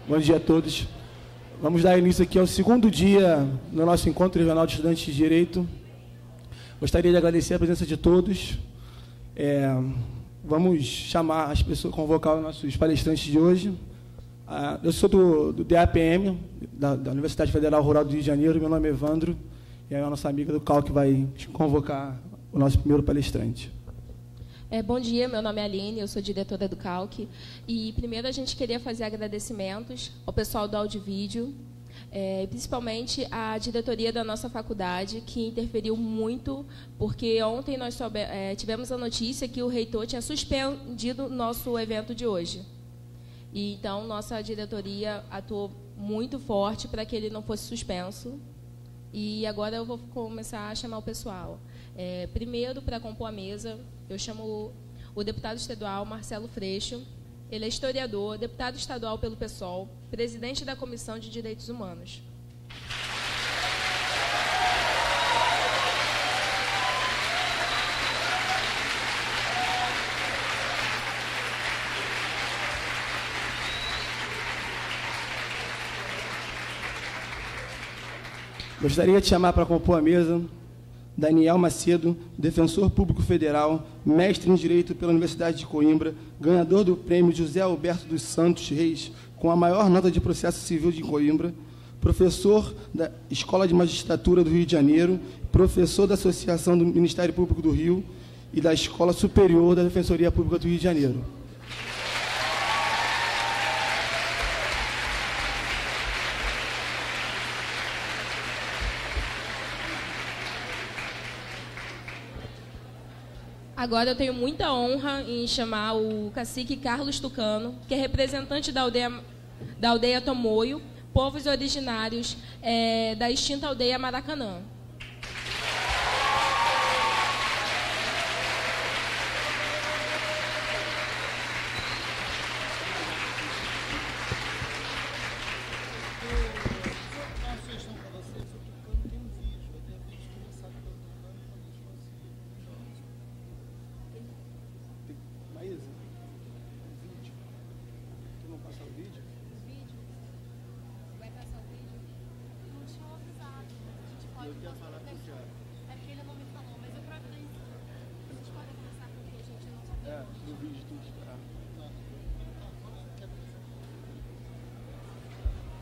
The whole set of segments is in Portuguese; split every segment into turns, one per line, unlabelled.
Bom dia a todos. Vamos dar início aqui ao segundo dia no nosso encontro regional de estudantes de Direito. Gostaria de agradecer a presença de todos. Vamos chamar as pessoas, convocar os nossos palestrantes de hoje. Eu sou do DAPM, da Universidade Federal Rural do Rio de Janeiro. Meu nome é Evandro, e é a nossa amiga do CAL que vai convocar o nosso primeiro palestrante.
Bom dia, meu nome é Aline, eu sou diretora do CALC. E primeiro a gente queria fazer agradecimentos ao pessoal do Áudio e Vídeo, principalmente à diretoria da nossa faculdade, que interferiu muito, porque ontem nós tivemos a notícia que o reitor tinha suspendido o nosso evento de hoje. E então nossa diretoria atuou muito forte para que ele não fosse suspenso. E agora eu vou começar a chamar o pessoal. Primeiro, para compor a mesa, eu chamo o deputado estadual Marcelo Freixo. Ele é historiador, deputado estadual pelo PSOL, presidente da Comissão de Direitos Humanos.
Gostaria de chamar para compor a mesa Daniel Macedo, defensor público federal, mestre em Direito pela Universidade de Coimbra, ganhador do prêmio José Alberto dos Santos Reis, com a maior nota de processo civil de Coimbra, professor da Escola de Magistratura do Rio de Janeiro, professor da Associação do Ministério Público do Rio e da Escola Superior da Defensoria Pública do Rio de Janeiro.
Agora eu tenho muita honra em chamar o cacique Carlos Tucano, que é representante da aldeia Tomoio, povos originários da extinta aldeia Maracanã.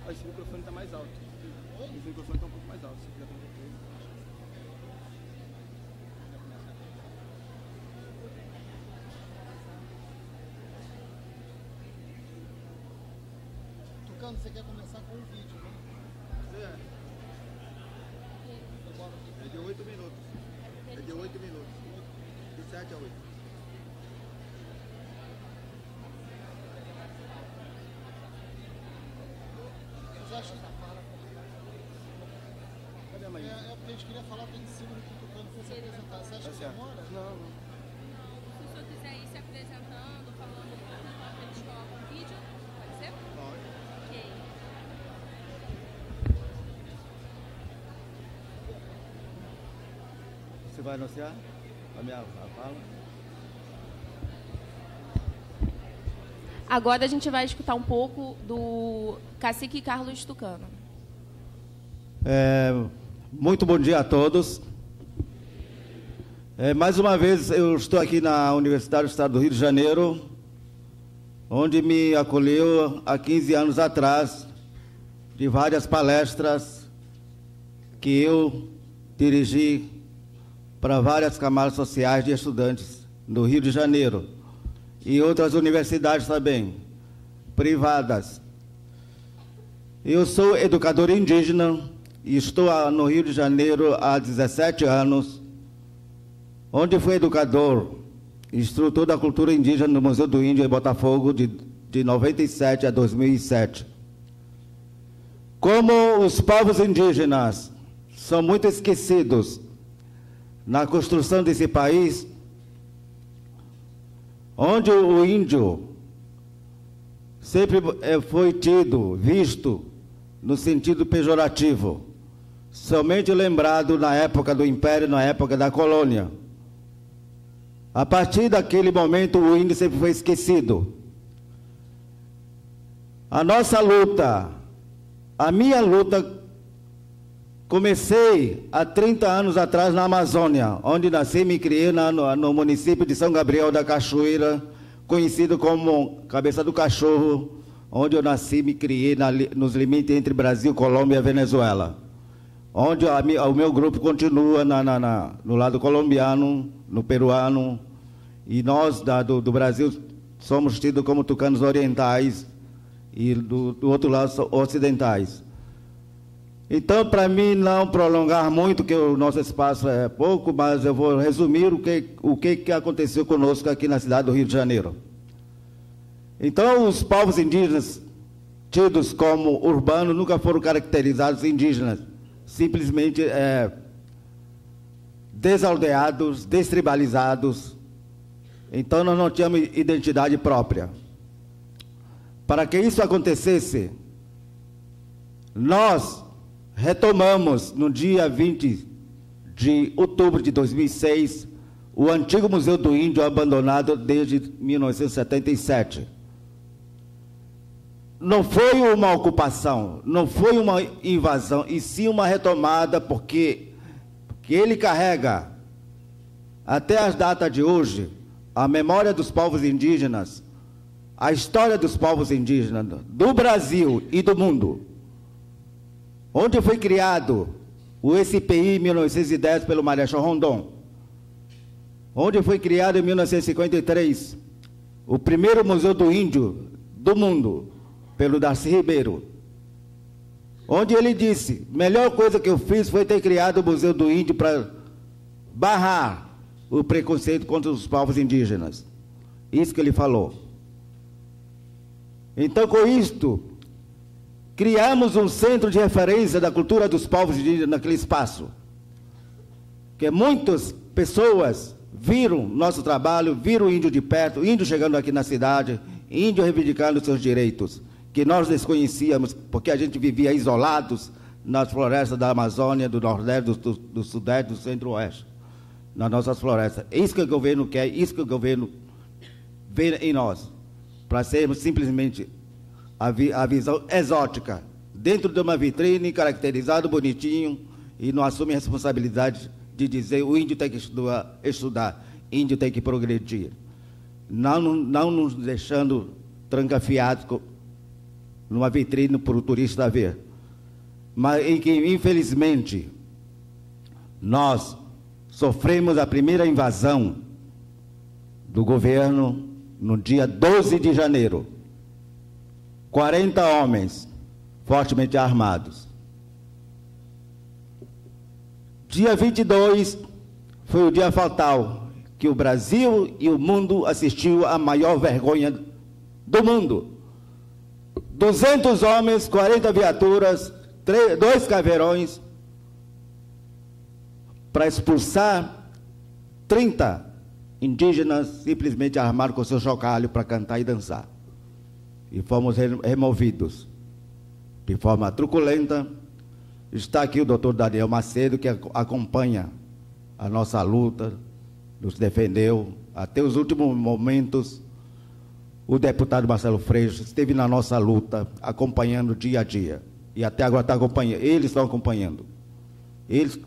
Esse microfone está mais alto. Esse microfone está um pouco mais alto. Se quiser
Tucano, você quer começar com um vídeo, né?
É de 8 minutos. É de 8 minutos. De 7 a 8.
Porque a gente queria falar bem em cima do que o Tucano fosse apresentar. Você acha que demora?
Não.
Se o senhor quiser ir se apresentando, falando um pouco enquanto eles colocam o vídeo, pode ser?
Pode.
Ok.
Você vai anunciar a minha fala?
Agora a gente vai escutar um pouco do cacique Carlos Tucano.
Muito bom dia a todos. Mais uma vez, eu estou aqui na Universidade do Estado do Rio de Janeiro, onde me acolheu há 15 anos atrás, de várias palestras que eu dirigi para várias camadas sociais de estudantes do Rio de Janeiro e outras universidades também, privadas. Eu sou educador indígena e estou no Rio de Janeiro há 17 anos, onde fui educador, instrutor da cultura indígena no Museu do Índio em Botafogo de 97 a 2007. Como os povos indígenas são muito esquecidos na construção desse país, onde o índio sempre foi visto no sentido pejorativo, somente lembrado na época do Império, na época da colônia. A partir daquele momento, o índio sempre foi esquecido. A nossa luta, a minha luta, comecei há 30 anos atrás na Amazônia, onde nasci e me criei no município de São Gabriel da Cachoeira, conhecido como Cabeça do Cachorro, onde eu nasci e me criei nos limites entre Brasil, Colômbia e Venezuela. Onde o meu grupo continua no lado colombiano, no peruano, e nós do Brasil somos tidos como tucanos orientais e do outro lado ocidentais. Então, para mim não prolongar muito, que o nosso espaço é pouco, mas eu vou resumir o que aconteceu conosco aqui na cidade do Rio de Janeiro. Então, os povos indígenas, tidos como urbanos, nunca foram caracterizados indígenas, simplesmente desaldeados, destribalizados. Então, nós não tínhamos identidade própria. Para que isso acontecesse, nós retomamos, no dia 20 de outubro de 2006, o antigo Museu do Índio, abandonado desde 1977. Não foi uma ocupação, não foi uma invasão, e sim uma retomada, porque ele carrega, até as datas de hoje, a memória dos povos indígenas, a história dos povos indígenas do Brasil e do mundo. Onde foi criado o SPI em 1910 pelo Marechal Rondon, onde foi criado em 1953 o primeiro Museu do Índio do mundo, pelo Darcy Ribeiro, onde ele disse: melhor coisa que eu fiz foi ter criado o Museu do Índio para barrar o preconceito contra os povos indígenas. Isso que ele falou. Então, com isto, criamos um centro de referência da cultura dos povos indígenas naquele espaço, que muitas pessoas viram nosso trabalho, viram o índio de perto, índio chegando aqui na cidade, índio reivindicando seus direitos, que nós desconhecíamos, porque a gente vivia isolados nas florestas da Amazônia, do Nordeste, do Sudeste, do Centro-Oeste, nas nossas florestas. É isso que o governo quer, isso que o governo vê em nós, para sermos simplesmente a visão exótica, dentro de uma vitrine, caracterizado, bonitinho, e não assume a responsabilidade de dizer: o índio tem que estudar, índio tem que progredir. Não nos deixando trancafiados numa vitrine para o turista ver. Mas em que, infelizmente, nós sofremos a primeira invasão do governo no dia 12 de janeiro. 40 homens fortemente armados. Dia 22 foi o dia fatal, que o Brasil e o mundo assistiu à maior vergonha do mundo. 200 homens, 40 viaturas, 2 caveirões, para expulsar 30 indígenas, simplesmente armados com seu chocalho para cantar e dançar. E fomos removidos de forma truculenta. Está aqui o doutor Daniel Macedo, que acompanha a nossa luta, nos defendeu até os últimos momentos. O deputado Marcelo Freixo esteve na nossa luta, acompanhando dia a dia, e até agora está acompanhando. Eles estão acompanhando. Eles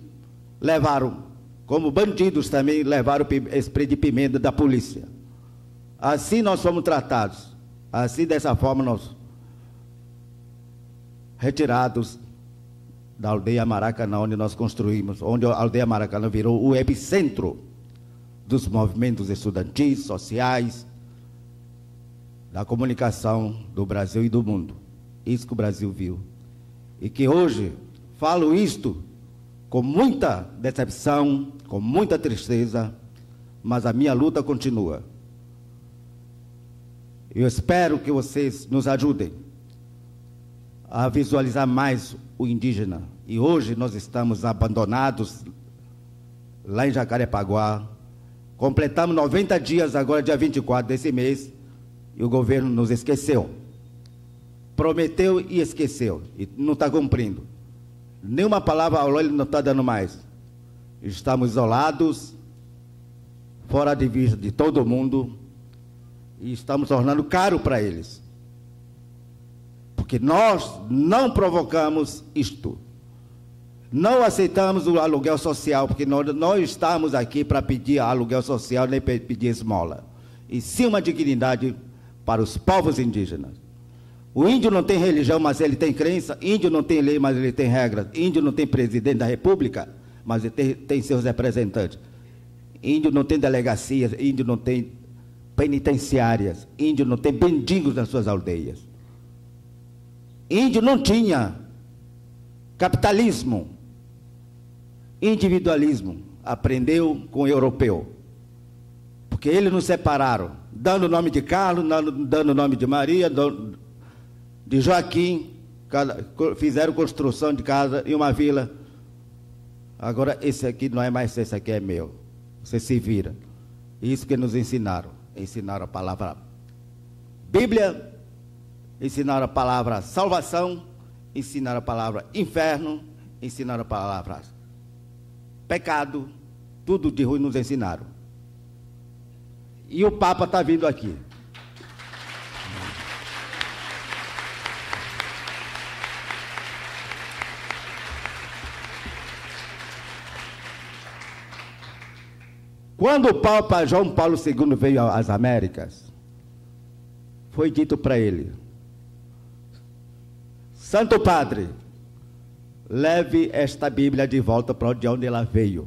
levaram, como bandidos também, levaram spray de pimenta da polícia. Assim nós fomos tratados. Assim, dessa forma, nós retirados da aldeia Maracanã, onde nós construímos, onde a aldeia Maracanã virou o epicentro dos movimentos estudantis, sociais, da comunicação do Brasil e do mundo. Isso que o Brasil viu. E que hoje falo isto com muita decepção, com muita tristeza, mas a minha luta continua. Eu espero que vocês nos ajudem a visualizar mais o indígena. E hoje nós estamos abandonados lá em Jacarepaguá. Completamos 90 dias agora, dia 24 desse mês, e o governo nos esqueceu. Prometeu e esqueceu, e não está cumprindo. Nenhuma palavra ao ele não está dando mais. Estamos isolados, fora de vista de todo mundo, e estamos tornando caro para eles. Porque nós não provocamos isto. Não aceitamos o aluguel social, porque nós não estamos aqui para pedir aluguel social, nem pedir esmola. E sim uma dignidade para os povos indígenas. O índio não tem religião, mas ele tem crença. Índio não tem lei, mas ele tem regras. Índio não tem presidente da república, mas ele tem seus representantes. Índio não tem delegacias, índio não tem penitenciárias, índio não tem mendigos nas suas aldeias. Índio não tinha capitalismo, individualismo. Aprendeu com o europeu. Porque eles nos separaram, dando o nome de Carlos, dando o nome de Maria, de Joaquim, fizeram construção de casa em uma vila. Agora esse aqui não é mais, esse aqui é meu. Você se vira. Isso que nos ensinaram. Ensinaram a palavra Bíblia, ensinaram a palavra salvação, ensinaram a palavra inferno, ensinaram a palavra pecado, tudo de ruim nos ensinaram. E o Papa está vindo aqui. Quando o Papa João Paulo II veio às Américas, foi dito para ele: Santo Padre, leve esta Bíblia de volta para onde ela veio,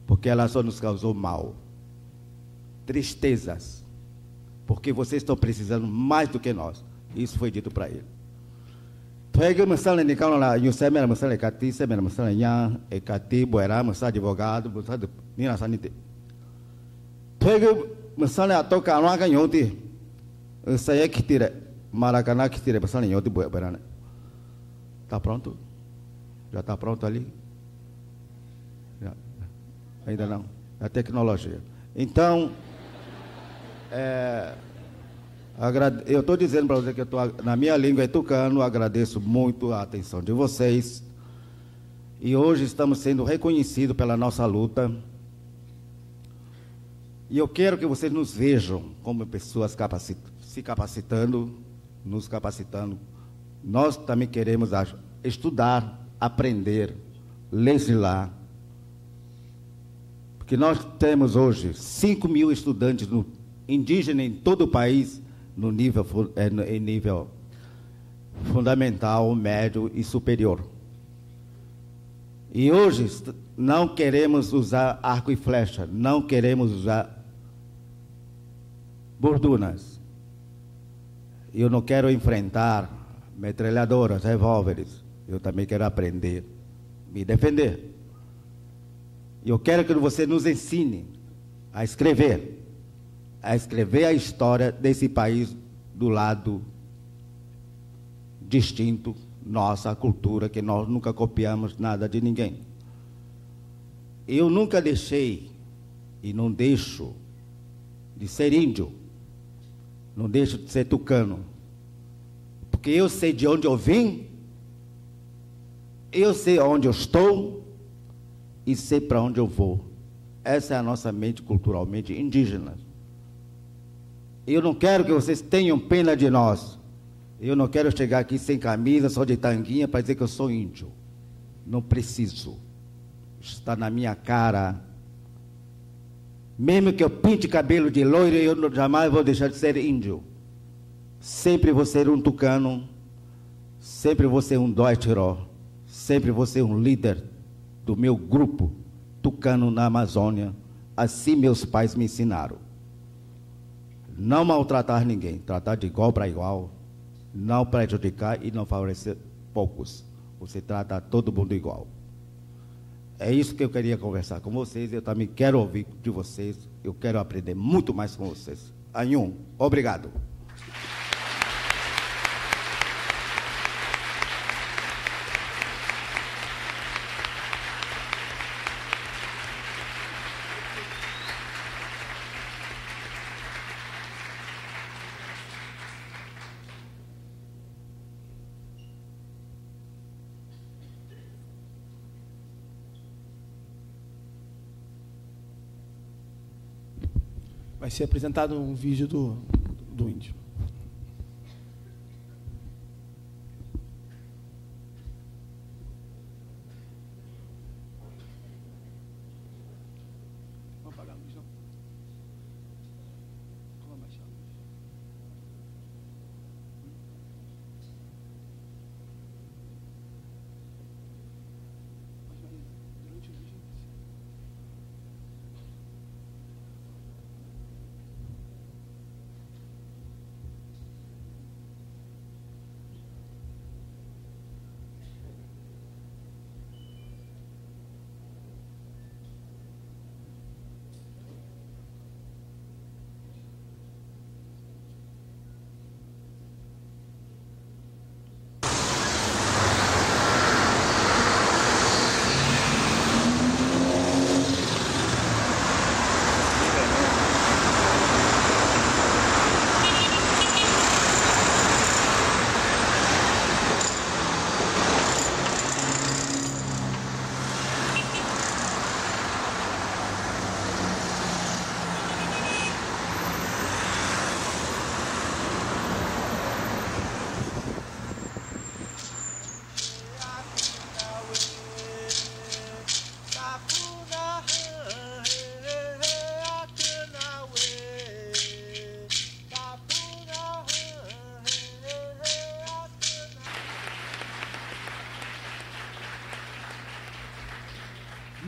porque ela só nos causou mal, tristezas, porque vocês estão precisando mais do que nós. Isso foi dito para ele. Está pronto? Já está pronto ali? Já. Ainda não. A tecnologia. Então, eu estou dizendo para você que na minha língua é tucano, agradeço muito a atenção de vocês. E hoje estamos sendo reconhecidos pela nossa luta. E eu quero que vocês nos vejam como pessoas se capacitando, nos capacitando. Nós também queremos estudar, aprender, legislar. Porque nós temos hoje 5 mil estudantes indígenas em todo o país, em nível fundamental, médio e superior. E hoje não queremos usar arco e flecha, não queremos usar bordunas. Eu não quero enfrentar metralhadoras, revólveres. Eu também quero aprender, me defender. Eu quero que você nos ensine a escrever a história desse país do lado distinto, nossa cultura, que nós nunca copiamos nada de ninguém. Eu nunca deixei e não deixo de ser índio, não deixo de ser tucano, porque eu sei de onde eu vim, eu sei onde eu estou e sei para onde eu vou. Essa é a nossa mente culturalmente indígena. Eu não quero que vocês tenham pena de nós. Eu não quero chegar aqui sem camisa, só de tanguinha, para dizer que eu sou índio. Não preciso. Está na minha cara. Mesmo que eu pinte cabelo de loiro, eu jamais vou deixar de ser índio. Sempre vou ser um tucano, sempre vou ser um Deutscher, sempre vou ser um líder do meu grupo tucano na Amazônia. Assim meus pais me ensinaram. Não maltratar ninguém, tratar de igual para igual, não prejudicar e não favorecer poucos. Você trata todo mundo igual. É isso que eu queria conversar com vocês. Eu também quero ouvir de vocês. Eu quero aprender muito mais com vocês. Anhum, obrigado.
Vai ser apresentado um vídeo do índio.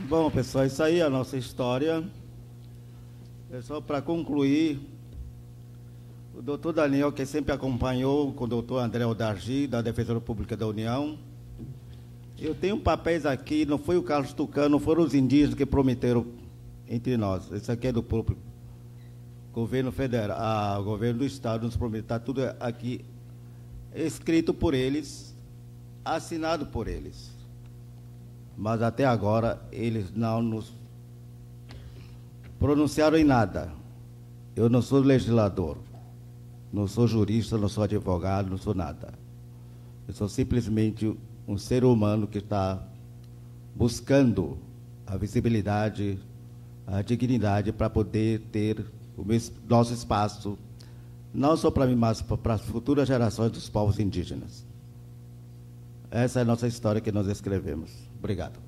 Bom, pessoal, isso aí é a nossa história. Só para concluir, o doutor Daniel, que sempre acompanhou com o doutor André Odargi, da Defensoria Pública da União. Eu tenho papéis aqui, não foi o Carlos Tucano, não foram os indígenas que prometeram entre nós. Isso aqui é do próprio governo federal, o governo do Estado nos prometeu, está tudo aqui escrito por eles, assinado por eles. Mas até agora eles não nos pronunciaram em nada. Eu não sou legislador, não sou jurista, não sou advogado, não sou nada. Eu sou simplesmente um ser humano que está buscando a visibilidade, a dignidade para poder ter o nosso espaço, não só para mim, mas para as futuras gerações dos povos indígenas. Essa é a nossa história que nós escrevemos. Obrigado.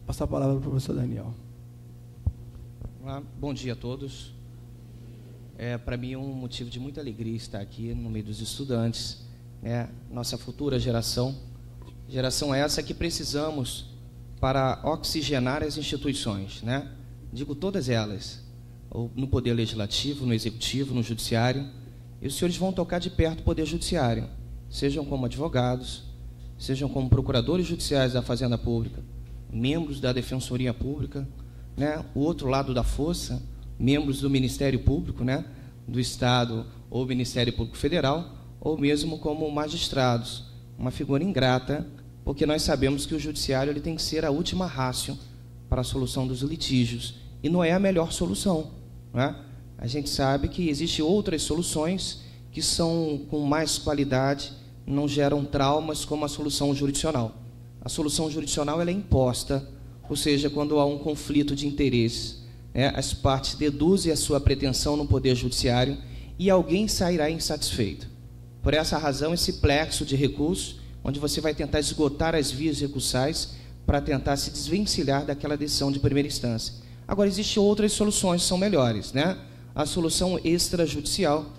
Passar a palavra para o professor Daniel.
Olá, bom dia a todos. Para mim é um motivo de muita alegria estar aqui no meio dos estudantes, né? Nossa futura geração essa que precisamos para oxigenar as instituições, né? Digo todas elas, no Poder Legislativo, no Executivo, no Judiciário, e os senhores vão tocar de perto o Poder Judiciário, sejam como advogados, sejam como procuradores judiciais da Fazenda Pública, membros da Defensoria Pública, né? O outro lado da força, membros do Ministério Público, né? Do Estado ou Ministério Público Federal, ou mesmo como magistrados, uma figura ingrata, porque nós sabemos que o judiciário ele tem que ser a última rácio para a solução dos litígios, e não é a melhor solução, né? A gente sabe que existem outras soluções que são com mais qualidade, não geram traumas como a solução jurisdicional. A solução jurisdicional ela é imposta, ou seja, quando há um conflito de interesses, né, as partes deduzem a sua pretensão no Poder Judiciário e alguém sairá insatisfeito. Por essa razão, esse plexo de recursos, onde você vai tentar esgotar as vias recursais para tentar se desvencilhar daquela decisão de primeira instância. Agora, existem outras soluções que são melhores, né? A solução extrajudicial,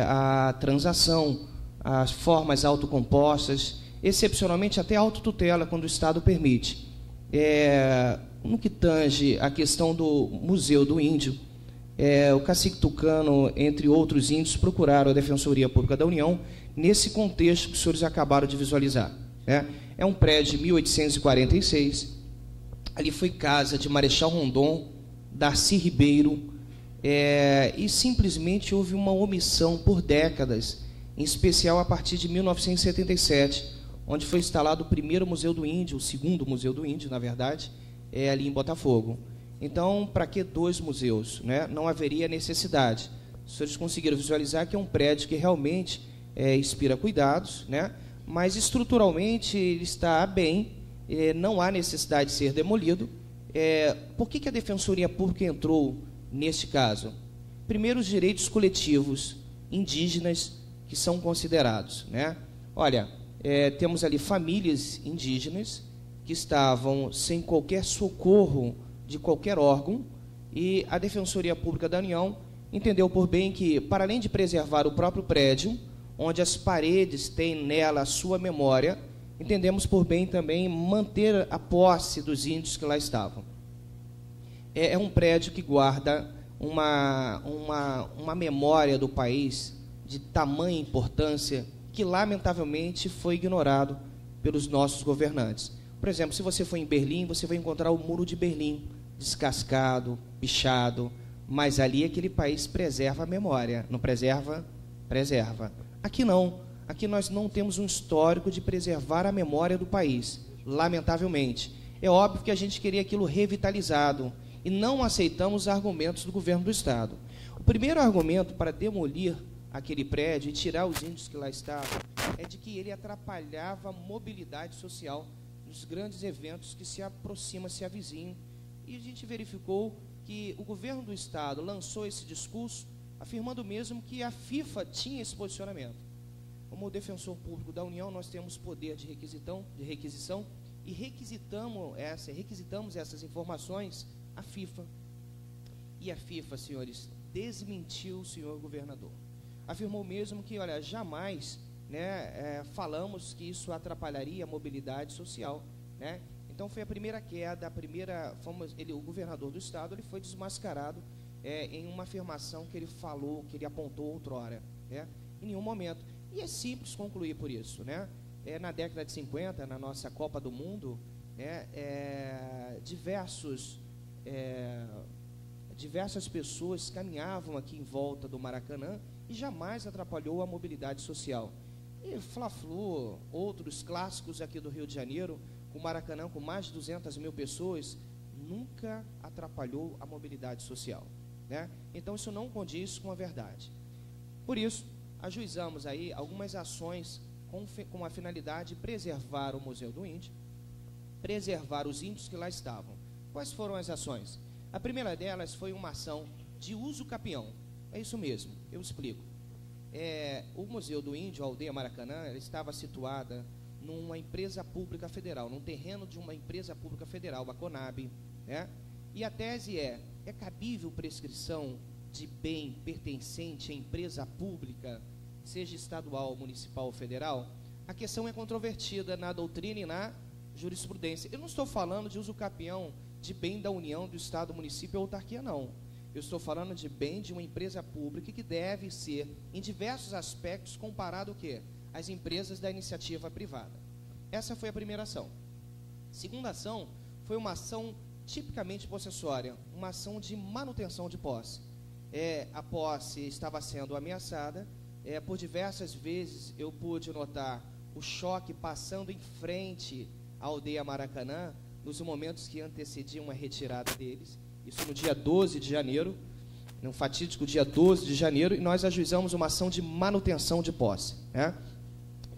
a transação, as formas autocompostas, excepcionalmente até autotutela, quando o Estado permite. No que tange a questão do Museu do Índio, o cacique Tucano, entre outros índios, procuraram a Defensoria Pública da União nesse contexto que os senhores acabaram de visualizar, né? É um prédio de 1846, ali foi casa de Marechal Rondon, Darcy Ribeiro, e simplesmente houve uma omissão por décadas, em especial a partir de 1977, onde foi instalado o primeiro Museu do Índio, o segundo Museu do Índio, na verdade, ali em Botafogo. Então, para que dois museus, né? Não haveria necessidade. Os senhores conseguiram visualizar que é um prédio que realmente inspira cuidados, né? Mas estruturalmente ele está bem, não há necessidade de ser demolido. Por que a Defensoria Pública entrou neste caso? Primeiro, os direitos coletivos indígenas que são considerados, né? Olha, temos ali famílias indígenas que estavam sem qualquer socorro de qualquer órgão, e a Defensoria Pública da União entendeu por bem que, para além de preservar o próprio prédio, onde as paredes têm nela a sua memória, entendemos por bem também manter a posse dos índios que lá estavam. É um prédio que guarda uma memória do país de tamanha importância que, lamentavelmente, foi ignorado pelos nossos governantes. Por exemplo, se você for em Berlim, você vai encontrar o Muro de Berlim, descascado, pichado, mas ali aquele país preserva a memória, não preserva? Preserva. Aqui não. Aqui nós não temos um histórico de preservar a memória do país, lamentavelmente. É óbvio que a gente queria aquilo revitalizado e não aceitamos os argumentos do governo do Estado. O primeiro argumento para demolir aquele prédio e tirar os índios que lá estavam é de que ele atrapalhava a mobilidade social nos grandes eventos que se aproximam, se avizinham. E a gente verificou que o governo do Estado lançou esse discurso, afirmando mesmo que a FIFA tinha esse posicionamento. Como defensor público da União, nós temos poder de requisição e requisitamos essas informações à FIFA. E a FIFA, senhores, desmentiu o senhor governador. Afirmou mesmo que, olha, jamais, né, falamos que isso atrapalharia a mobilidade social, né? Então foi a primeira queda, o governador do estado, ele foi desmascarado em uma afirmação que ele falou, que ele apontou outrora, né? Em nenhum momento. E é simples concluir por isso, né? Na década de 50, na nossa Copa do Mundo, né, diversas pessoas caminhavam aqui em volta do Maracanã e jamais atrapalhou a mobilidade social. E Fla-Flu, outros clássicos aqui do Rio de Janeiro, com o Maracanã com mais de 200 mil pessoas, nunca atrapalhou a mobilidade social, né? Então isso não condiz com a verdade. Por isso, ajuizamos aí algumas ações com a finalidade de preservar o Museu do Índio, preservar os índios que lá estavam. Quais foram as ações? A primeira delas foi uma ação de uso capião. É isso mesmo, eu explico. O Museu do Índio, a Aldeia Maracanã, ela estava situada numa empresa pública federal, num terreno de uma empresa pública federal, a Conab, né? E a tese é cabível prescrição de bem pertencente à empresa pública, seja estadual, municipal ou federal? A questão é controvertida na doutrina e na jurisprudência. Eu não estou falando de uso capião de bem da União, do Estado, município ou autarquia, não. Eu estou falando de bem de uma empresa pública que deve ser, em diversos aspectos, comparado o quê? Às empresas da iniciativa privada. Essa foi a primeira ação. Segunda ação foi uma ação tipicamente possessória, uma ação de manutenção de posse. A posse estava sendo ameaçada, por diversas vezes eu pude notar o choque passando em frente à Aldeia Maracanã, nos momentos que antecediam a retirada deles, isso no dia 12 de janeiro, no fatídico dia 12 de janeiro, e nós ajuizamos uma ação de manutenção de posse, né?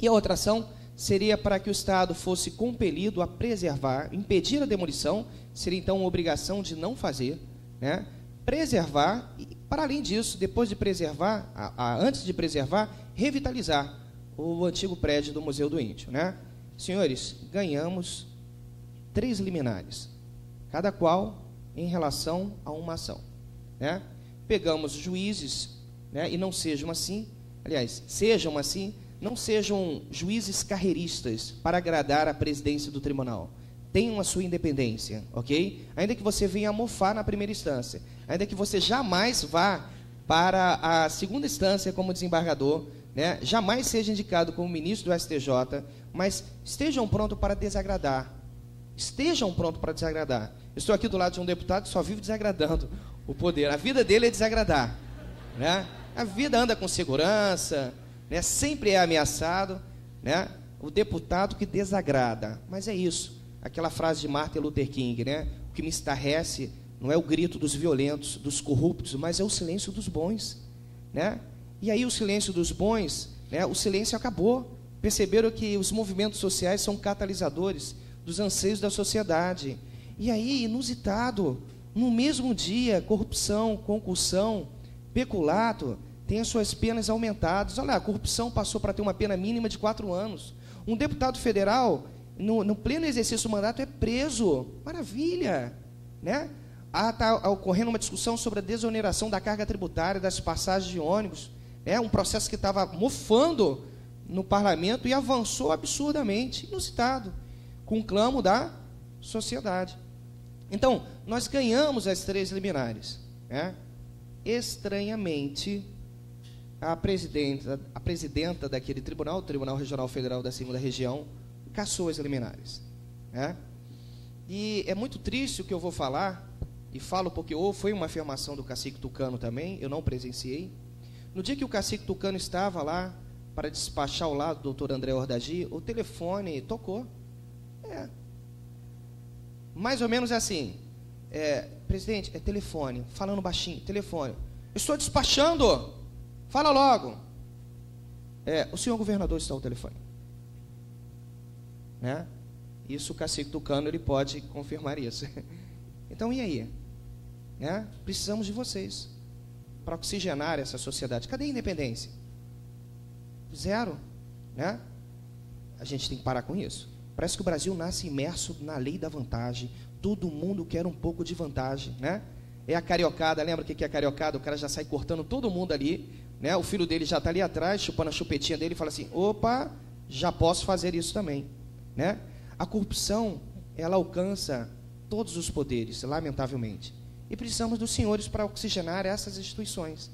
E a outra ação seria para que o Estado fosse compelido a preservar, impedir a demolição, seria então uma obrigação de não fazer, né? Preservar, e para além disso, depois de preservar, antes de preservar, revitalizar o antigo prédio do Museu do Índio, né? Senhores, ganhamos 3 liminares, cada qual em relação a uma ação, né? Pegamos juízes, né, e não sejam assim, aliás, sejam assim, não sejam juízes carreiristas para agradar a presidência do tribunal. Tenham a sua independência, ok? Ainda que você venha a mofar na primeira instância, ainda que você jamais vá para a segunda instância como desembargador, né, jamais seja indicado como ministro do STJ, mas estejam prontos para desagradar. Estejam prontos para desagradar. Eu estou aqui do lado de um deputado que só vive desagradando o poder. A vida dele é desagradar, né? A vida anda com segurança, né? Sempre é ameaçado, né? O deputado que desagrada. Mas é isso. Aquela frase de Martin Luther King, né? O que me estarrece não é o grito dos violentos, dos corruptos, mas é o silêncio dos bons, né? E aí o silêncio dos bons, né? O silêncio acabou. Perceberam que os movimentos sociais são catalisadores dos anseios da sociedade. E aí, inusitado, no mesmo dia, corrupção, concussão, peculato, tem as suas penas aumentadas. Olha, a corrupção passou para ter uma pena mínima de 4 anos. Um deputado federal, no pleno exercício do mandato, é preso. Maravilha, né? Está ocorrendo uma discussão sobre a desoneração da carga tributária, das passagens de ônibus. Um processo que estava mofando no parlamento e avançou absurdamente, inusitado, com o clamo da sociedade. Então, nós ganhamos as 3 liminares, né? Estranhamente, a presidenta daquele tribunal, o Tribunal Regional Federal da 2ª Região, cassou as liminares, né? E é muito triste o que eu vou falar, e falo porque foi uma afirmação do cacique Tucano também, eu não presenciei. No dia que o cacique Tucano estava lá para despachar ao lado do doutor André Ordagi, o telefone tocou. Mais ou menos assim, presidente, é telefone, falando baixinho, telefone. Estou despachando, fala logo. O senhor governador está ao telefone, né? Isso o cacique Tucano, ele pode confirmar isso. Então, e aí? Né? Precisamos de vocês para oxigenar essa sociedade. Cadê a independência? 0, né? A gente tem que parar com isso. Parece que o Brasil nasce imerso na lei da vantagem. Todo mundo quer um pouco de vantagem, né? É a cariocada, lembra o que é a cariocada? O cara já sai cortando todo mundo ali, né? O filho dele já está ali atrás, chupando a chupetinha dele e fala assim, opa, já posso fazer isso também, né? A corrupção, ela alcança todos os poderes, lamentavelmente. E precisamos dos senhores para oxigenar essas instituições.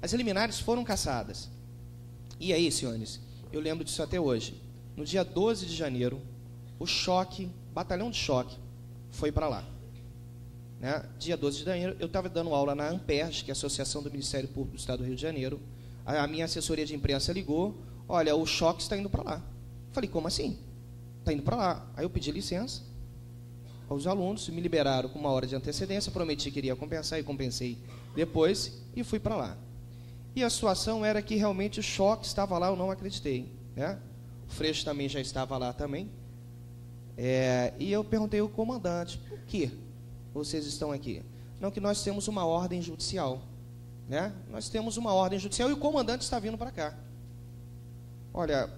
As liminares foram cassadas. E aí, senhores, eu lembro disso até hoje. No dia 12 de janeiro, o choque, batalhão de choque, foi para lá. Né? Dia 12 de janeiro, eu estava dando aula na ANPERJ, que é a Associação do Ministério Público do Estado do Rio de Janeiro. A minha assessoria de imprensa ligou, olha, o choque está indo para lá. Falei, como assim? Está indo para lá. Aí eu pedi licença aos alunos, me liberaram com 1 hora de antecedência, prometi que iria compensar e compensei depois e fui para lá. E a situação era que realmente o choque estava lá, eu não acreditei. Né? O Freixo também já estava lá também. E eu perguntei ao comandante, por que vocês estão aqui? Não, que nós temos uma ordem judicial. Né? Nós temos uma ordem judicial e o comandante está vindo para cá. Olha,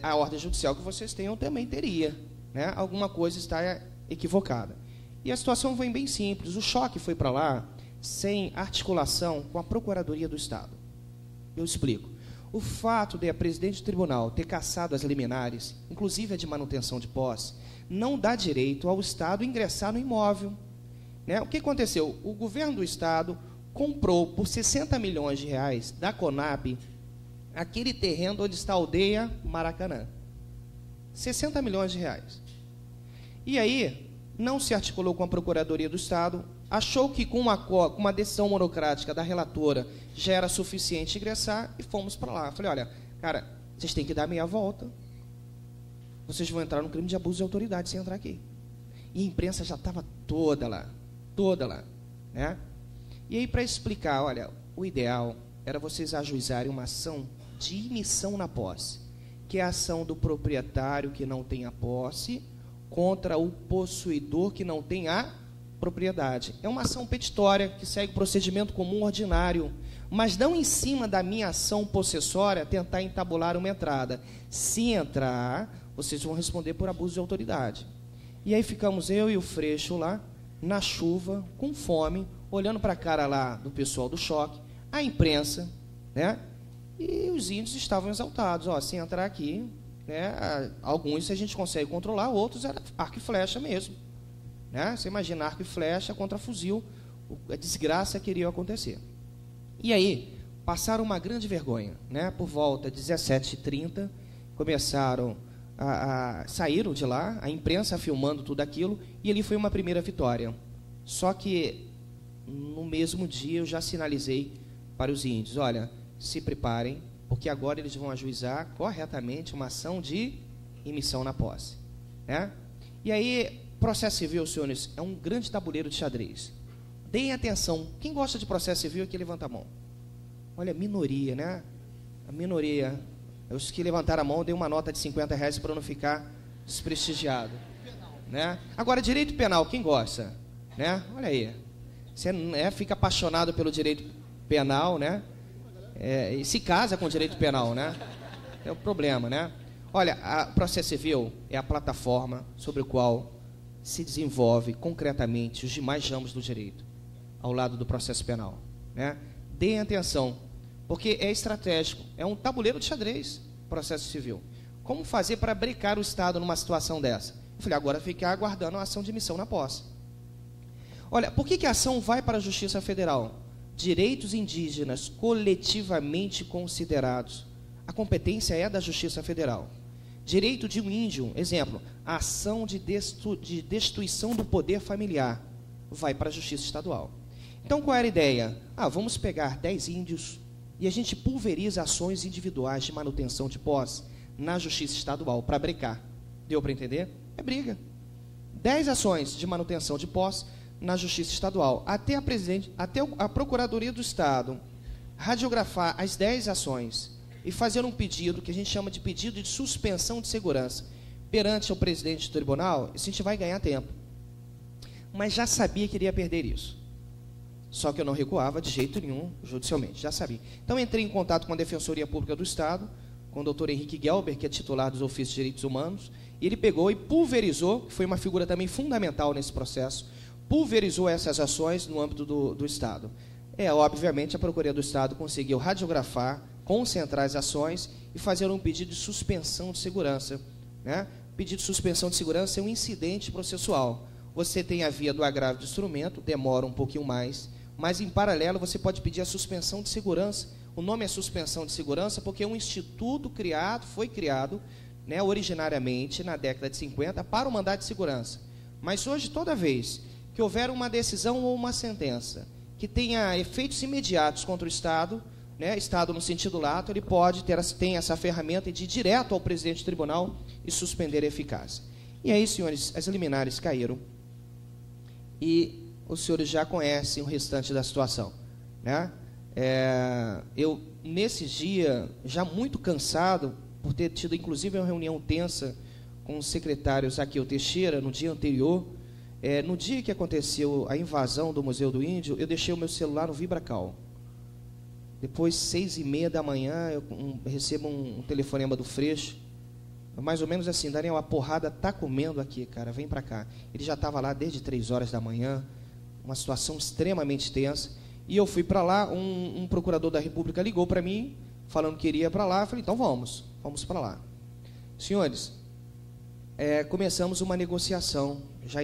a ordem judicial que vocês têm eu também teria. Né? Alguma coisa está equivocada. E a situação foi bem simples. O choque foi para lá sem articulação com a Procuradoria do Estado. Eu explico. O fato de a presidente do tribunal ter cassado as liminares, inclusive a de manutenção de posse, não dá direito ao Estado ingressar no imóvel. Né? O que aconteceu? O governo do Estado comprou por 60 milhões de reais da Conab aquele terreno onde está a aldeia Maracanã. 60 milhões de reais. E aí, não se articulou com a Procuradoria do Estado, achou que com uma decisão monocrática da relatora já era suficiente ingressar e fomos para lá. Falei, olha, cara, vocês têm que dar meia volta. Vocês vão entrar no crime de abuso de autoridade sem entrar aqui. E a imprensa já estava toda lá. Né? E aí, para explicar, olha, o ideal era vocês ajuizarem uma ação de imissão na posse, que é a ação do proprietário que não tem a posse contra o possuidor que não tem a propriedade. É uma ação petitória que segue o procedimento comum ordinário, mas não em cima da minha ação possessória tentar entabular uma entrada. Se entrar, vocês vão responder por abuso de autoridade. E aí ficamos eu e o Freixo lá, na chuva, com fome, olhando para a cara lá do pessoal do choque, a imprensa, né? E os índios estavam exaltados. Ó, se entrar aqui, né, alguns a gente consegue controlar, outros era arco e flecha mesmo. Né? Você imagina arco e flecha contra fuzil, a desgraça que iria acontecer. E aí, passaram uma grande vergonha. Né? Por volta de 17h30, começaram saíram de lá, a imprensa filmando tudo aquilo, e ali foi uma primeira vitória. Só que, no mesmo dia, eu já sinalizei para os índios, olha, se preparem, porque agora eles vão ajuizar corretamente uma ação de imissão na posse. Né? E aí, processo civil, senhores, é um grande tabuleiro de xadrez. Deem atenção. Quem gosta de processo civil aqui, levanta a mão. Olha, minoria, né? A minoria. Os que levantaram a mão, eu dei uma nota de R$50 para não ficar desprestigiado. Né? Agora, direito penal, quem gosta? Né? Olha aí. Você fica apaixonado pelo direito penal, né? E se casa com direito penal, né? É o problema, né? Olha, o processo civil é a plataforma sobre a qual se desenvolve concretamente os demais ramos do direito, ao lado do processo penal. Né? Deem atenção, porque é estratégico, é um tabuleiro de xadrez, processo civil. Como fazer para brecar o Estado numa situação dessa? Eu falei, agora ficar aguardando a ação de missão na posse. Olha, por que a ação vai para a Justiça Federal? Direitos indígenas coletivamente considerados. A competência é da Justiça Federal. Direito de um índio, exemplo, a ação de destituição do poder familiar, vai para a Justiça Estadual. Então, qual era a ideia? Vamos pegar 10 índios e a gente pulveriza ações individuais de manutenção de posse na Justiça Estadual para brecar. Deu para entender? É briga. 10 ações de manutenção de posse na Justiça Estadual, até a Procuradoria do Estado radiografar as 10 ações e fazer um pedido, que a gente chama de pedido de suspensão de segurança, perante o presidente do tribunal, a gente vai ganhar tempo. Mas já sabia que iria perder isso. Só que eu não recuava de jeito nenhum judicialmente, já sabia. Então, entrei em contato com a Defensoria Pública do Estado, com o doutor Henrique Gelber, que é titular dos ofícios de direitos humanos, e ele pegou e pulverizou, que foi uma figura também fundamental nesse processo, pulverizou essas ações no âmbito do Estado. Obviamente, a Procuradoria do Estado conseguiu radiografar, concentrar as ações e fazer um pedido de suspensão de segurança. Né? Pedido de suspensão de segurança é um incidente processual. Você tem a via do agravo de instrumento, demora um pouquinho mais, mas, em paralelo, você pode pedir a suspensão de segurança. O nome é suspensão de segurança porque é um instituto foi criado, né, originariamente, na década de 50, para o mandado de segurança. Mas hoje, toda vez que houver uma decisão ou uma sentença que tenha efeitos imediatos contra o Estado, né, Estado no sentido lato, ele tem essa ferramenta de ir direto ao presidente do tribunal e suspender a eficácia. E aí, senhores, as liminares caíram e os senhores já conhecem o restante da situação. Né? Eu, nesse dia, já muito cansado, por ter tido, inclusive, uma reunião tensa com os secretários Aquil Teixeira, no dia anterior, no dia que aconteceu a invasão do Museu do Índio, eu deixei o meu celular no VibraCal. Depois, 6h30 da manhã, eu recebo um telefonema do Freixo, mais ou menos assim: Daniel, a porrada tá comendo aqui, cara, vem para cá. Ele já estava lá desde 3 horas da manhã, uma situação extremamente tensa, e eu fui para lá, um procurador da República ligou para mim, falando que iria para lá. Eu falei, então vamos para lá. Senhores, começamos uma negociação, já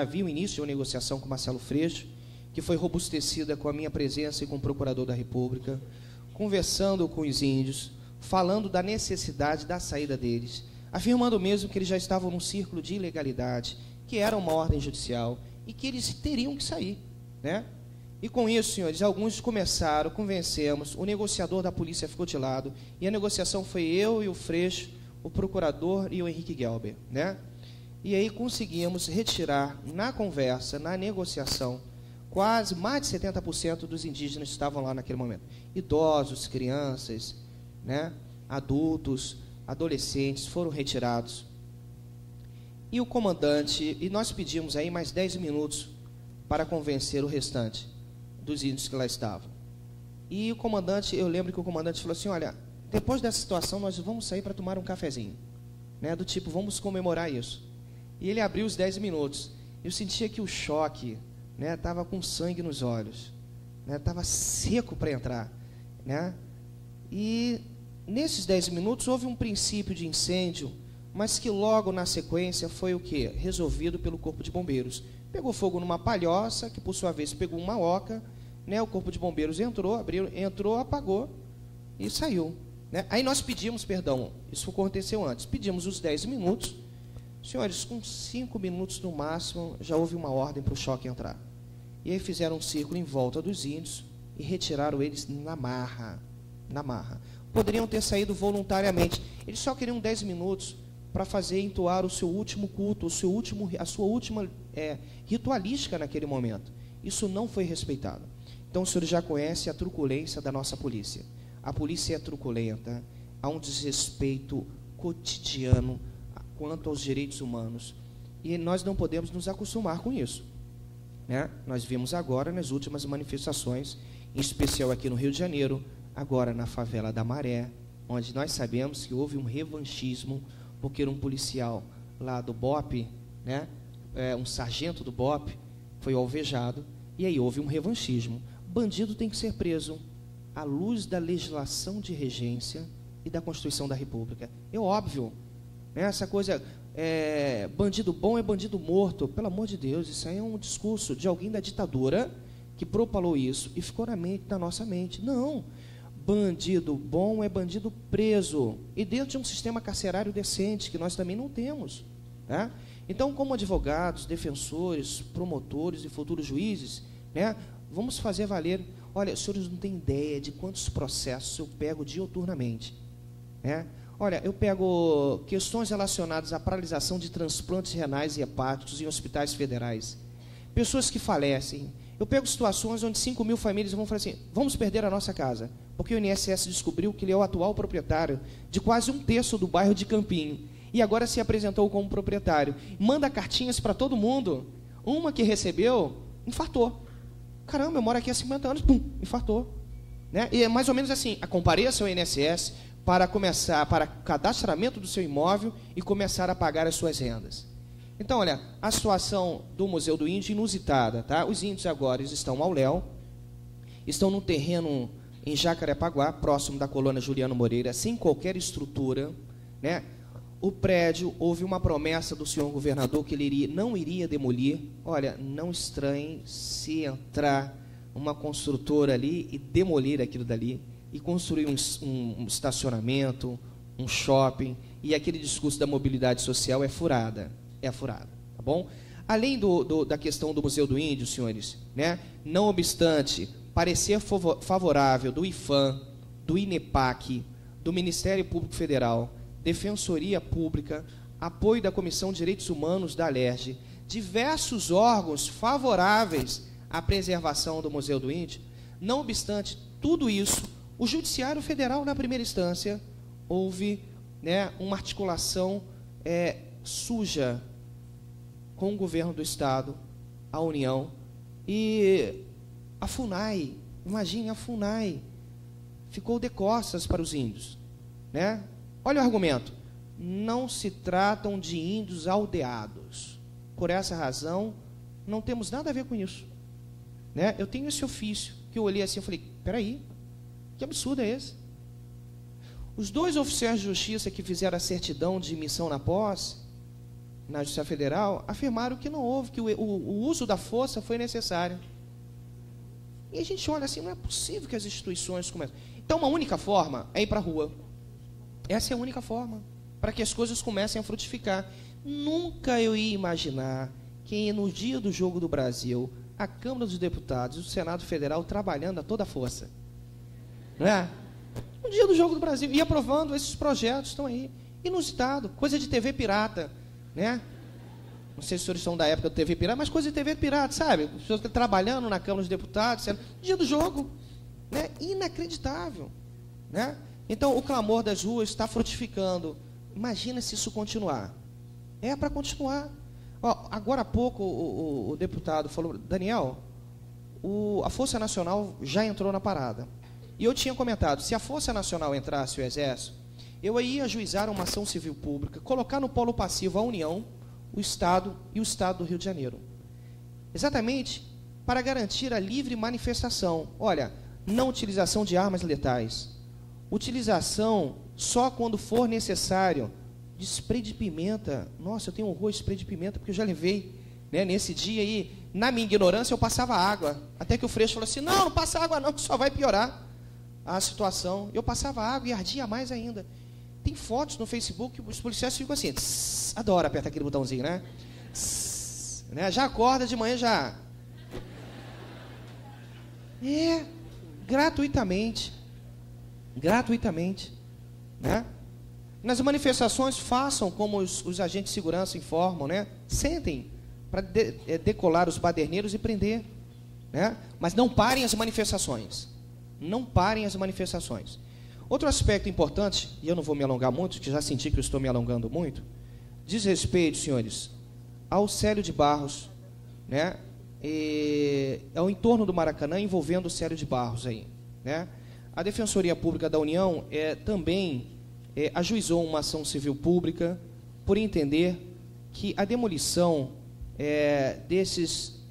havia o início de uma negociação com Marcelo Freixo, que foi robustecida com a minha presença e com o procurador da República, conversando com os índios, falando da necessidade da saída deles, afirmando mesmo que eles já estavam num círculo de ilegalidade, que era uma ordem judicial e que eles teriam que sair, né? E com isso, senhores, alguns começaram, convencemos, o negociador da polícia ficou de lado, e a negociação foi eu e o Freixo, o procurador e o Henrique Gelber, né? E aí conseguimos retirar, na conversa, na negociação, quase mais de 70% dos indígenas que estavam lá naquele momento. Idosos, crianças, né? Adultos, adolescentes foram retirados. E o comandante, e nós pedimos aí mais 10 minutos para convencer o restante dos índios que lá estavam. E o comandante, eu lembro que o comandante falou assim, olha, depois dessa situação nós vamos sair para tomar um cafezinho, né, do tipo, vamos comemorar isso. E ele abriu os 10 minutos. Eu sentia que o choque, né, estava com sangue nos olhos, né, estava seco para entrar, né. E nesses 10 minutos houve um princípio de incêndio, mas que logo na sequência foi o quê? Resolvido pelo Corpo de Bombeiros. Pegou fogo numa palhoça, que por sua vez pegou uma oca, né? O Corpo de Bombeiros entrou, apagou e saiu. Né? Aí nós pedimos, perdão, isso aconteceu antes, pedimos os 10 minutos, senhores, com 5 minutos no máximo, já houve uma ordem para o choque entrar. E aí fizeram um círculo em volta dos índios e retiraram eles na marra. Poderiam ter saído voluntariamente, eles só queriam 10 minutos para fazer entoar o seu último culto, a sua última ritualística naquele momento. Isso não foi respeitado. Então, o senhor já conhece a truculência da nossa polícia. A polícia é truculenta, há um desrespeito cotidiano quanto aos direitos humanos. E nós não podemos nos acostumar com isso. Né? Nós vimos agora, nas últimas manifestações, em especial aqui no Rio de Janeiro, agora na favela da Maré, onde nós sabemos que houve um revanchismo, porque era um policial lá do BOP, né, um sargento do BOP, foi alvejado, e aí houve um revanchismo. Bandido tem que ser preso à luz da legislação de regência e da Constituição da República. É óbvio, né, essa coisa, bandido bom é bandido morto, pelo amor de Deus, isso aí é um discurso de alguém da ditadura que propalou isso e ficou na nossa mente. Não, bandido bom é bandido preso, e dentro de um sistema carcerário decente, que nós também não temos. Né? Então, como advogados, defensores, promotores e futuros juízes, né, vamos fazer valer. Olha, os senhores não têm ideia de quantos processos eu pego diuturnamente. Né? Olha, eu pego questões relacionadas à paralisação de transplantes renais e hepáticos em hospitais federais. Pessoas que falecem. Eu pego situações onde 5 mil famílias vão falar assim, vamos perder a nossa casa, porque o INSS descobriu que ele é o atual proprietário de quase 1/3 do bairro de Campinho, e agora se apresentou como proprietário. Manda cartinhas para todo mundo. Uma que recebeu, infartou. Caramba, eu moro aqui há 50 anos, pum, infartou. Né? E é mais ou menos assim, compareça ao INSS, para cadastramento do seu imóvel e começar a pagar as suas rendas. Então, olha, a situação do Museu do Índio é inusitada, tá? Os índios agora estão ao léu, estão num terreno em Jacarepaguá, próximo da colônia Juliano Moreira, sem qualquer estrutura, né? O prédio, houve uma promessa do senhor governador que ele não iria demolir. Olha, não estranhe se entrar uma construtora ali e demolir aquilo dali, e construir um estacionamento, um shopping, e aquele discurso da mobilidade social é furada, tá bom? Além da questão do Museu do Índio, senhores, né? Não obstante, parecer favorável do IFAM, do INEPAC, do Ministério Público Federal, Defensoria Pública, apoio da Comissão de Direitos Humanos da Alerj, diversos órgãos favoráveis à preservação do Museu do Índio, não obstante tudo isso, o Judiciário Federal, na primeira instância, houve, né, uma articulação suja com o governo do Estado, a União, e a FUNAI, imagine, a FUNAI ficou de costas para os índios, né? Olha o argumento, não se tratam de índios aldeados, por essa razão, não temos nada a ver com isso, né? Eu tenho esse ofício, que eu olhei assim e falei, peraí, que absurdo é esse? Os dois oficiais de justiça que fizeram a certidão de missão na posse, na Justiça Federal, afirmaram que não houve, que o uso da força foi necessário. E a gente olha assim, não é possível que as instituições comecem. Então, uma única forma é ir para a rua. Essa é a única forma, para que as coisas comecem a frutificar. Nunca eu ia imaginar que no dia do Jogo do Brasil, a Câmara dos Deputados e o Senado Federal trabalhando a toda força. Não é? No dia do Jogo do Brasil, e aprovando esses projetos, estão aí. Inusitado, coisa de TV pirata, né? Não sei se os senhores são da época do TV pirata, mas coisa de TV pirata, sabe? As pessoas trabalhando na Câmara dos Deputados, no dia do jogo, né? Inacreditável, né? Então, o clamor das ruas está frutificando. Imagina se isso continuar. É para continuar. Ó, agora há pouco o deputado falou, Daniel, a Força Nacional já entrou na parada. E eu tinha comentado, se a Força Nacional entrasse, o Exército, eu ia ajuizar uma ação civil pública, colocar no polo passivo a União, o Estado e o Estado do Rio de Janeiro. Exatamente para garantir a livre manifestação. Olha, não utilização de armas letais. Utilização só quando for necessário de spray de pimenta. Nossa, eu tenho horror de spray de pimenta, porque eu já levei, né, nesse dia aí. Na minha ignorância, eu passava água. Até que o Freixo falou assim, não passa água não, que só vai piorar a situação. Eu passava água e ardia mais ainda. Tem fotos no Facebook que os policiais ficam assim, tss, adora apertar aquele botãozinho, né? Tss, né? Já acorda de manhã, já. Gratuitamente, né? Nas manifestações, façam como os agentes de segurança informam, né? Sentem para decolar os baderneiros e prender, né? Mas não parem as manifestações. Não parem as manifestações. Outro aspecto importante, e eu não vou me alongar muito, porque já senti que eu estou me alongando muito, diz respeito, senhores, ao Célio de Barros, né? Ao entorno do Maracanã, envolvendo o Célio de Barros aí, né? A Defensoria Pública da União também ajuizou uma ação civil pública por entender que a demolição desses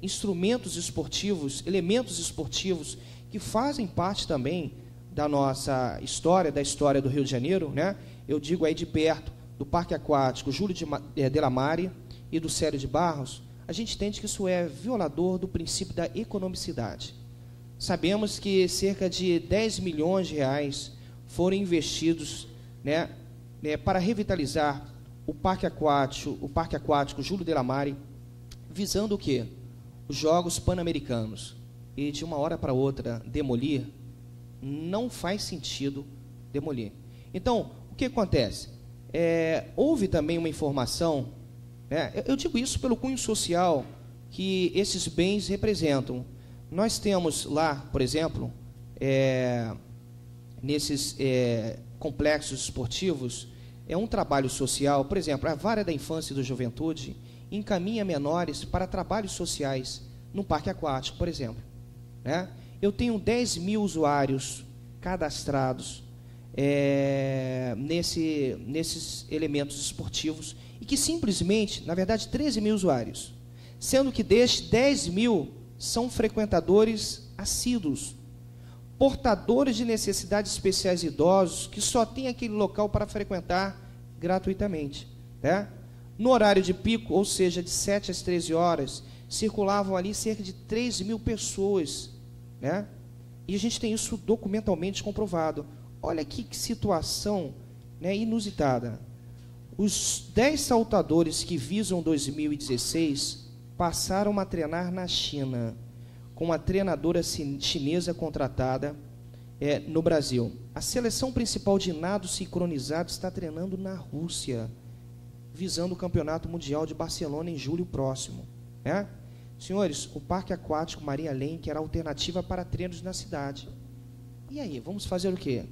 instrumentos esportivos, elementos esportivos que fazem parte também da nossa história, da história do Rio de Janeiro, né? Eu digo aí de perto do Parque Aquático Júlio de la Mare e do Célio de Barros, a gente entende que isso é violador do princípio da economicidade. Sabemos que cerca de 10 milhões de reais foram investidos, né, para revitalizar o Parque Aquático Júlio de la Mare, visando o quê? Os Jogos Pan-Americanos. E de uma hora para outra demolir, não faz sentido demolir. Então, o que acontece? Houve também uma informação, né, eu digo isso pelo cunho social que esses bens representam. Nós temos lá, por exemplo, nesses complexos esportivos, um trabalho social, por exemplo, a Vara da Infância e da Juventude encaminha menores para trabalhos sociais no parque aquático, por exemplo, né? Eu tenho 10 mil usuários cadastrados, nesses elementos esportivos, e que simplesmente, na verdade, 13 mil usuários, sendo que destes 10 mil são frequentadores assíduos, portadores de necessidades especiais idosos, que só tem aquele local para frequentar gratuitamente. Né? No horário de pico, ou seja, de 7 às 13 horas, circulavam ali cerca de 3 mil pessoas. Né? E a gente tem isso documentalmente comprovado. Olha que situação, né, inusitada. Os 10 saltadores que visam 2016 passaram a treinar na China, com uma treinadora chinesa contratada no Brasil. A seleção principal de nado sincronizado está treinando na Rússia, visando o Campeonato Mundial de Barcelona em julho próximo. Né? Senhores, o Parque Aquático Maria Lenk era alternativa para treinos na cidade. E aí, vamos fazer o quê?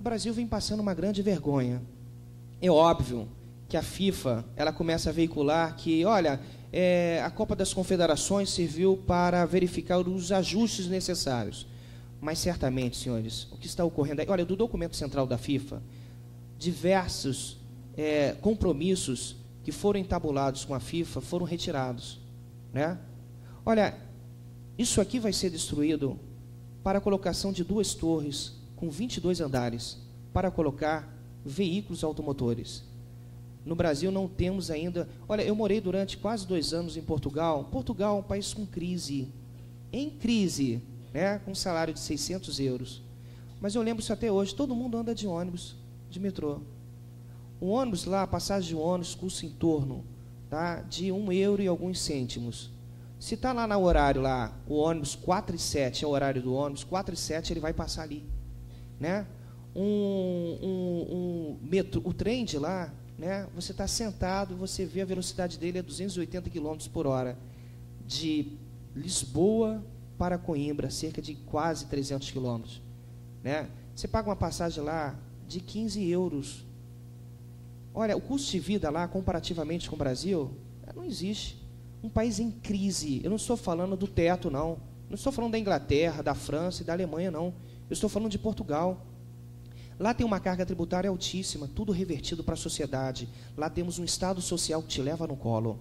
O Brasil vem passando uma grande vergonha. É óbvio que a FIFA ela começa a veicular que, olha, a Copa das Confederações serviu para verificar os ajustes necessários. Mas certamente, senhores, o que está ocorrendo aí, olha, do documento central da FIFA, diversos compromissos que foram entabulados com a FIFA foram retirados. Né? Olha, isso aqui vai ser destruído para a colocação de 2 torres com 22 andares, para colocar veículos automotores. No Brasil não temos ainda... Olha, eu morei durante quase 2 anos em Portugal. Portugal é um país com crise, em crise, né? Com um salário de 600 euros. Mas eu lembro isso até hoje, todo mundo anda de ônibus, de metrô. O ônibus lá, a passagem de ônibus custa em torno, tá, de 1 euro e alguns cêntimos. Se está lá no horário, lá, o ônibus 4h07 é o horário do ônibus, 4h07 ele vai passar ali. Né? O trem de lá, né, você está sentado, você vê a velocidade dele é 280 km por hora. De Lisboa para Coimbra, cerca de quase 300 km. Né? Você paga uma passagem lá de 15 euros. Olha, o custo de vida lá, comparativamente com o Brasil, não existe. Um país em crise. Eu não estou falando do teto, não. Não estou falando da Inglaterra, da França e da Alemanha, não. Eu estou falando de Portugal. Lá tem uma carga tributária altíssima, tudo revertido para a sociedade. Lá temos um Estado social que te leva no colo.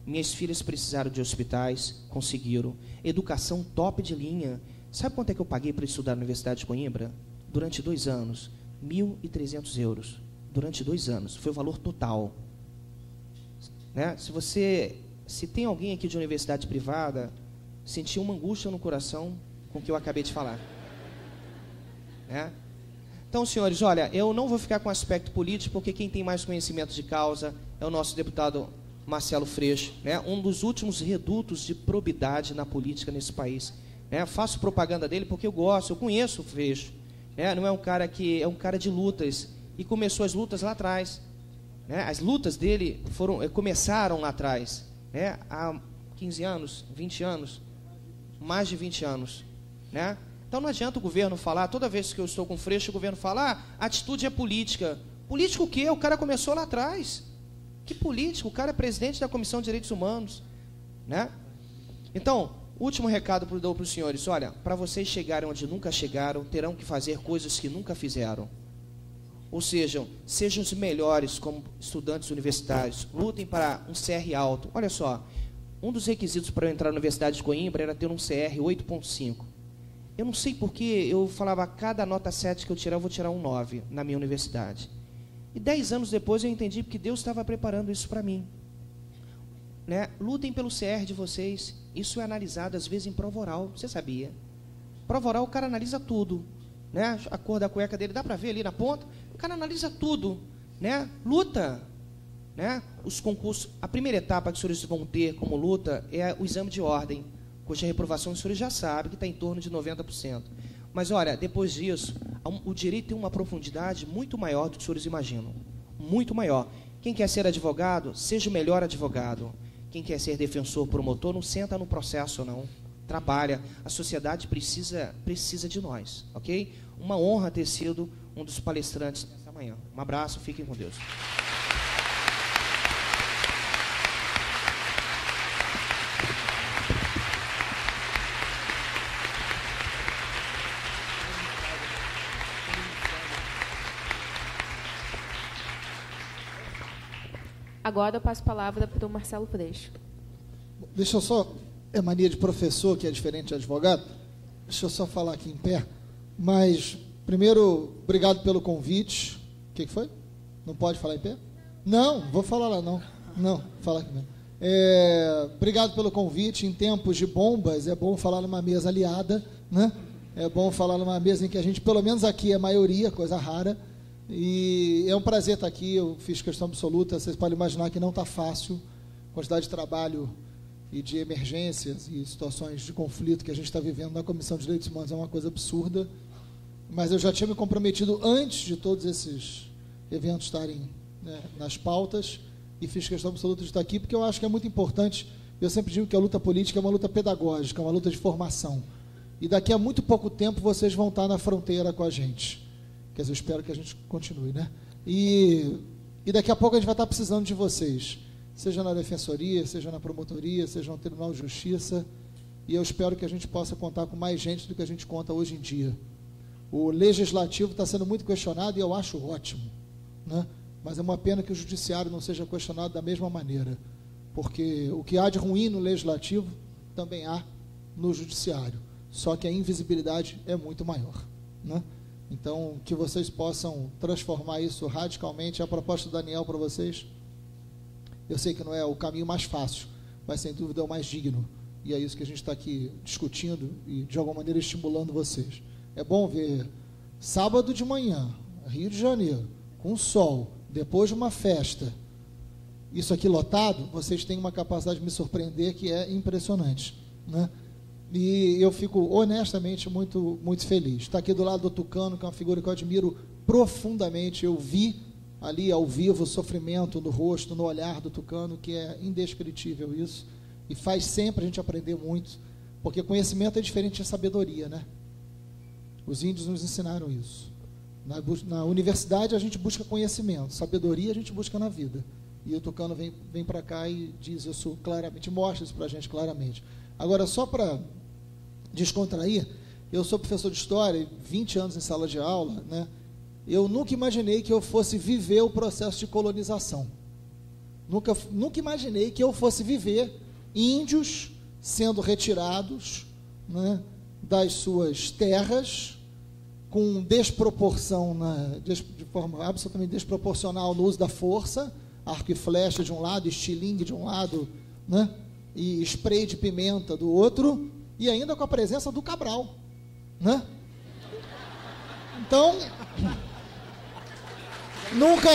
Minhas filhas precisaram de hospitais, conseguiram. Educação top de linha. Sabe quanto é que eu paguei para estudar na Universidade de Coimbra? Durante 2 anos, 1.300 euros. Durante 2 anos, foi o valor total. Né? Se tem alguém aqui de universidade privada, sentiu uma angústia no coração com o que eu acabei de falar. Né? Então, senhores, olha, eu não vou ficar com aspecto político, porque quem tem mais conhecimento de causa é o nosso deputado Marcelo Freixo, né? Um dos últimos redutos de probidade na política nesse país. Né? Faço propaganda dele porque eu gosto, eu conheço o Freixo. Né? Não é um cara que é um cara de lutas, e começou as lutas lá atrás. Né? As lutas dele começaram lá atrás, né? Há 15 anos, 20 anos, mais de 20 anos. Né? Então não adianta o governo falar, toda vez que eu estou com o Freixo, o governo fala, a atitude é política. Político o quê? O cara começou lá atrás. Que político? O cara é presidente da Comissão de Direitos Humanos. Né? Então, último recado para os senhores, olha, para vocês chegarem onde nunca chegaram, terão que fazer coisas que nunca fizeram. Ou seja, sejam os melhores como estudantes universitários, lutem para um CR alto. Olha só, um dos requisitos para eu entrar na Universidade de Coimbra era ter um CR 8.5. Eu não sei porque eu falava, a cada nota 7 que eu tirar, eu vou tirar um 9 na minha universidade. E 10 anos depois eu entendi que Deus estava preparando isso para mim. Né? Lutem pelo CR de vocês. Isso é analisado, às vezes, em prova oral. Você sabia? Prova oral, o cara analisa tudo. Né? A cor da cueca dele, dá para ver ali na ponta. O cara analisa tudo. Né? Luta. Né? Os concursos, a primeira etapa que os senhores vão ter como luta é o exame de ordem, cuja reprovação os senhores já sabem que está em torno de 90%. Mas, olha, depois disso, o direito tem uma profundidade muito maior do que os senhores imaginam. Muito maior. Quem quer ser advogado, seja o melhor advogado. Quem quer ser defensor, promotor, não senta no processo, não. Trabalha. A sociedade precisa de nós, ok? Uma honra ter sido um dos palestrantes nessa manhã. Um abraço, fiquem com Deus.
Agora eu passo a palavra para o Marcelo Freixo.
Deixa eu só, é mania de professor, que é diferente de advogado, deixa eu só falar aqui em pé, mas, primeiro, obrigado pelo convite. O que foi? Não pode falar em pé? Não, vou falar lá, não. Não, fala aqui mesmo. Obrigado pelo convite. Em tempos de bombas, é bom falar numa mesa aliada, né? É bom falar numa mesa em que a gente, pelo menos aqui, é maioria, coisa rara. E é um prazer estar aqui. Eu fiz questão absoluta. Vocês podem imaginar que não está fácil. A quantidade de trabalho e de emergências e situações de conflito que a gente está vivendo na Comissão de Direitos Humanos é uma coisa absurda. Mas eu já tinha me comprometido antes de todos esses eventos estarem, né, nas pautas, e fiz questão absoluta de estar aqui, porque eu acho que é muito importante. Eu sempre digo que a luta política é uma luta pedagógica, é uma luta de formação. E daqui a muito pouco tempo vocês vão estar na fronteira com a gente. Quer dizer, eu espero que a gente continue, né? E daqui a pouco a gente vai estar precisando de vocês, seja na defensoria, seja na promotoria, seja no Tribunal de Justiça, e eu espero que a gente possa contar com mais gente do que a gente conta hoje em dia. O legislativo está sendo muito questionado e eu acho ótimo, né? Mas é uma pena que o judiciário não seja questionado da mesma maneira, porque o que há de ruim no legislativo também há no judiciário, só que a invisibilidade é muito maior, né? Então, que vocês possam transformar isso radicalmente. A proposta do Daniel para vocês, eu sei que não é o caminho mais fácil, mas sem dúvida é o mais digno, e é isso que a gente está aqui discutindo e de alguma maneira estimulando vocês. É bom ver sábado de manhã, Rio de Janeiro, com sol, depois de uma festa, isso aqui lotado. Vocês têm uma capacidade de me surpreender que é impressionante, né? E eu fico honestamente muito, muito feliz. Está aqui do lado do Tucano, que é uma figura que eu admiro profundamente. Eu vi ali ao vivo o sofrimento no rosto, no olhar do Tucano, que é indescritível isso, e faz sempre a gente aprender muito, porque conhecimento é diferente de sabedoria, né? Os índios nos ensinaram isso. Na universidade a gente busca conhecimento, sabedoria a gente busca na vida. E o Tucano vem para cá e diz isso claramente, mostra isso para a gente claramente. Agora, só para descontrair, eu sou professor de História, 20 anos em sala de aula, né? Eu nunca imaginei que eu fosse viver o processo de colonização. Nunca imaginei que eu fosse viver índios sendo retirados, né, das suas terras, com desproporção, de forma absolutamente desproporcional no uso da força, arco e flecha de um lado, estilingue de um lado, né, e spray de pimenta do outro, e ainda com a presença do Cabral, né? Então, nunca...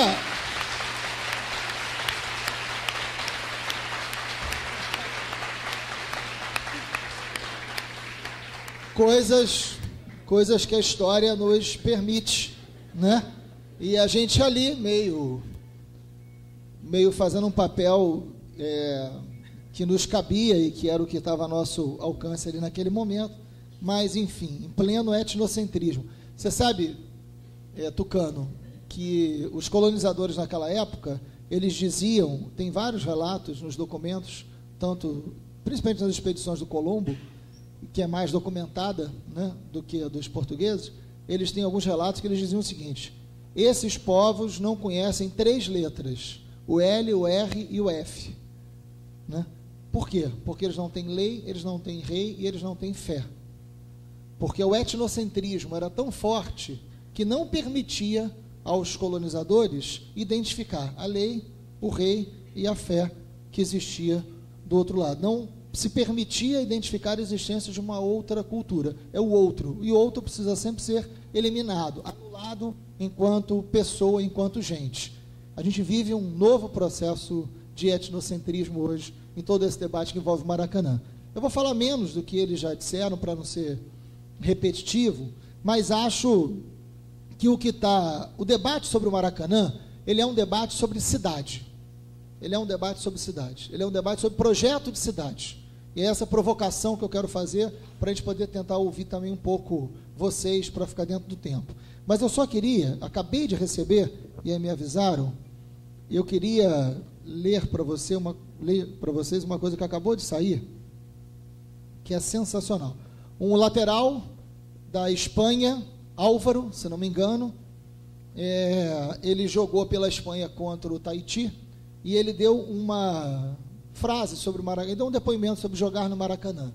Coisas que a história nos permite, né? E a gente ali, meio fazendo um papel que nos cabia e que era o que estava a nosso alcance ali naquele momento, mas, enfim, em pleno etnocentrismo. Você sabe, Tucano, que os colonizadores naquela época, eles diziam, tem vários relatos nos documentos, principalmente nas expedições do Colombo, que é mais documentada, né, do que a dos portugueses, eles têm alguns relatos que eles diziam o seguinte: esses povos não conhecem 3 letras, o L, o R e o F, né? Por quê? Porque eles não têm lei, eles não têm rei e eles não têm fé. Porque o etnocentrismo era tão forte que não permitia aos colonizadores identificar a lei, o rei e a fé que existia do outro lado. Não se permitia identificar a existência de uma outra cultura. É o outro. E o outro precisa sempre ser eliminado, anulado enquanto pessoa, enquanto gente. A gente vive um novo processo de etnocentrismo hoje, em todo esse debate que envolve Maracanã. Eu vou falar menos do que eles já disseram, para não ser repetitivo, mas acho que o debate sobre o Maracanã, ele é um debate sobre cidade. Ele é um debate sobre cidade. Ele é um debate sobre projeto de cidade. E é essa provocação que eu quero fazer para a gente poder tentar ouvir também um pouco vocês, para ficar dentro do tempo. Mas eu só acabei de receber, e aí me avisaram, eu queria ler para vocês uma coisa que acabou de sair, que é sensacional. Um lateral da Espanha, Álvaro, se não me engano, ele jogou pela Espanha contra o Tahiti, e ele deu uma frase sobre o Maracanã, ele deu um depoimento sobre jogar no Maracanã.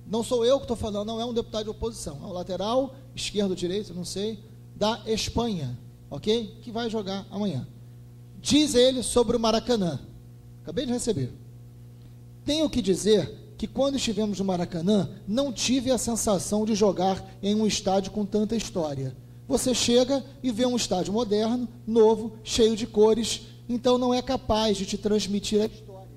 Não sou eu que estou falando, não é um deputado de oposição, é um lateral, esquerdo ou direito, não sei, da Espanha, ok? Que vai jogar amanhã. Diz ele sobre o Maracanã, acabei de receber. Tenho que dizer que quando estivemos no Maracanã, não tive a sensação de jogar em um estádio com tanta história. Você chega e vê um estádio moderno, novo, cheio de cores, então não é capaz de te transmitir a história.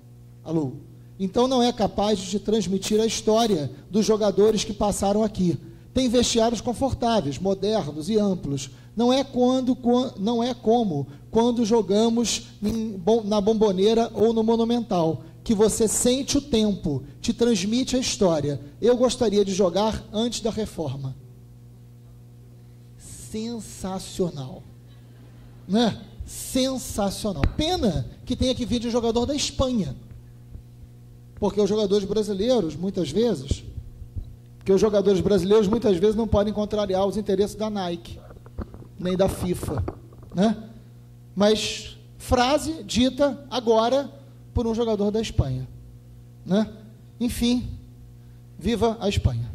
Alô? Então não é capaz de te transmitir a história dos jogadores que passaram aqui. Tem vestiários confortáveis, modernos e amplos. Não é como quando jogamos na Bombonera ou no Monumental, que você sente o tempo, te transmite a história. Eu gostaria de jogar antes da reforma. Sensacional. Né? Sensacional. Pena que tenha que vir de jogador da Espanha. Porque os jogadores brasileiros, muitas vezes, não podem contrariar os interesses da Nike, nem da FIFA, né? Mas frase dita agora por um jogador da Espanha, né? Enfim, viva a Espanha.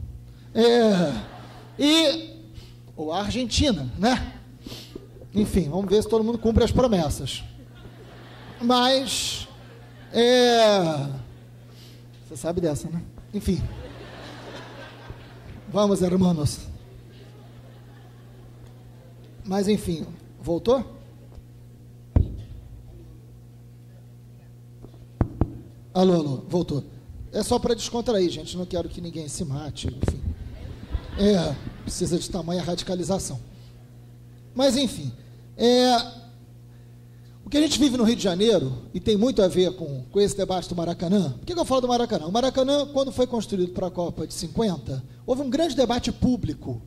Ou a Argentina, né? Enfim, vamos ver se todo mundo cumpre as promessas. Mas, você sabe dessa, né? Enfim. Vamos, hermanos. Mas, enfim, voltou? Alô, voltou. É só para descontrair, gente. Não quero que ninguém se mate, enfim. Precisa de tamanha radicalização. Mas, enfim, o que a gente vive no Rio de Janeiro, e tem muito a ver com esse debate do Maracanã. Por que eu falo do Maracanã? O Maracanã, quando foi construído para a Copa de 50, houve um grande debate público.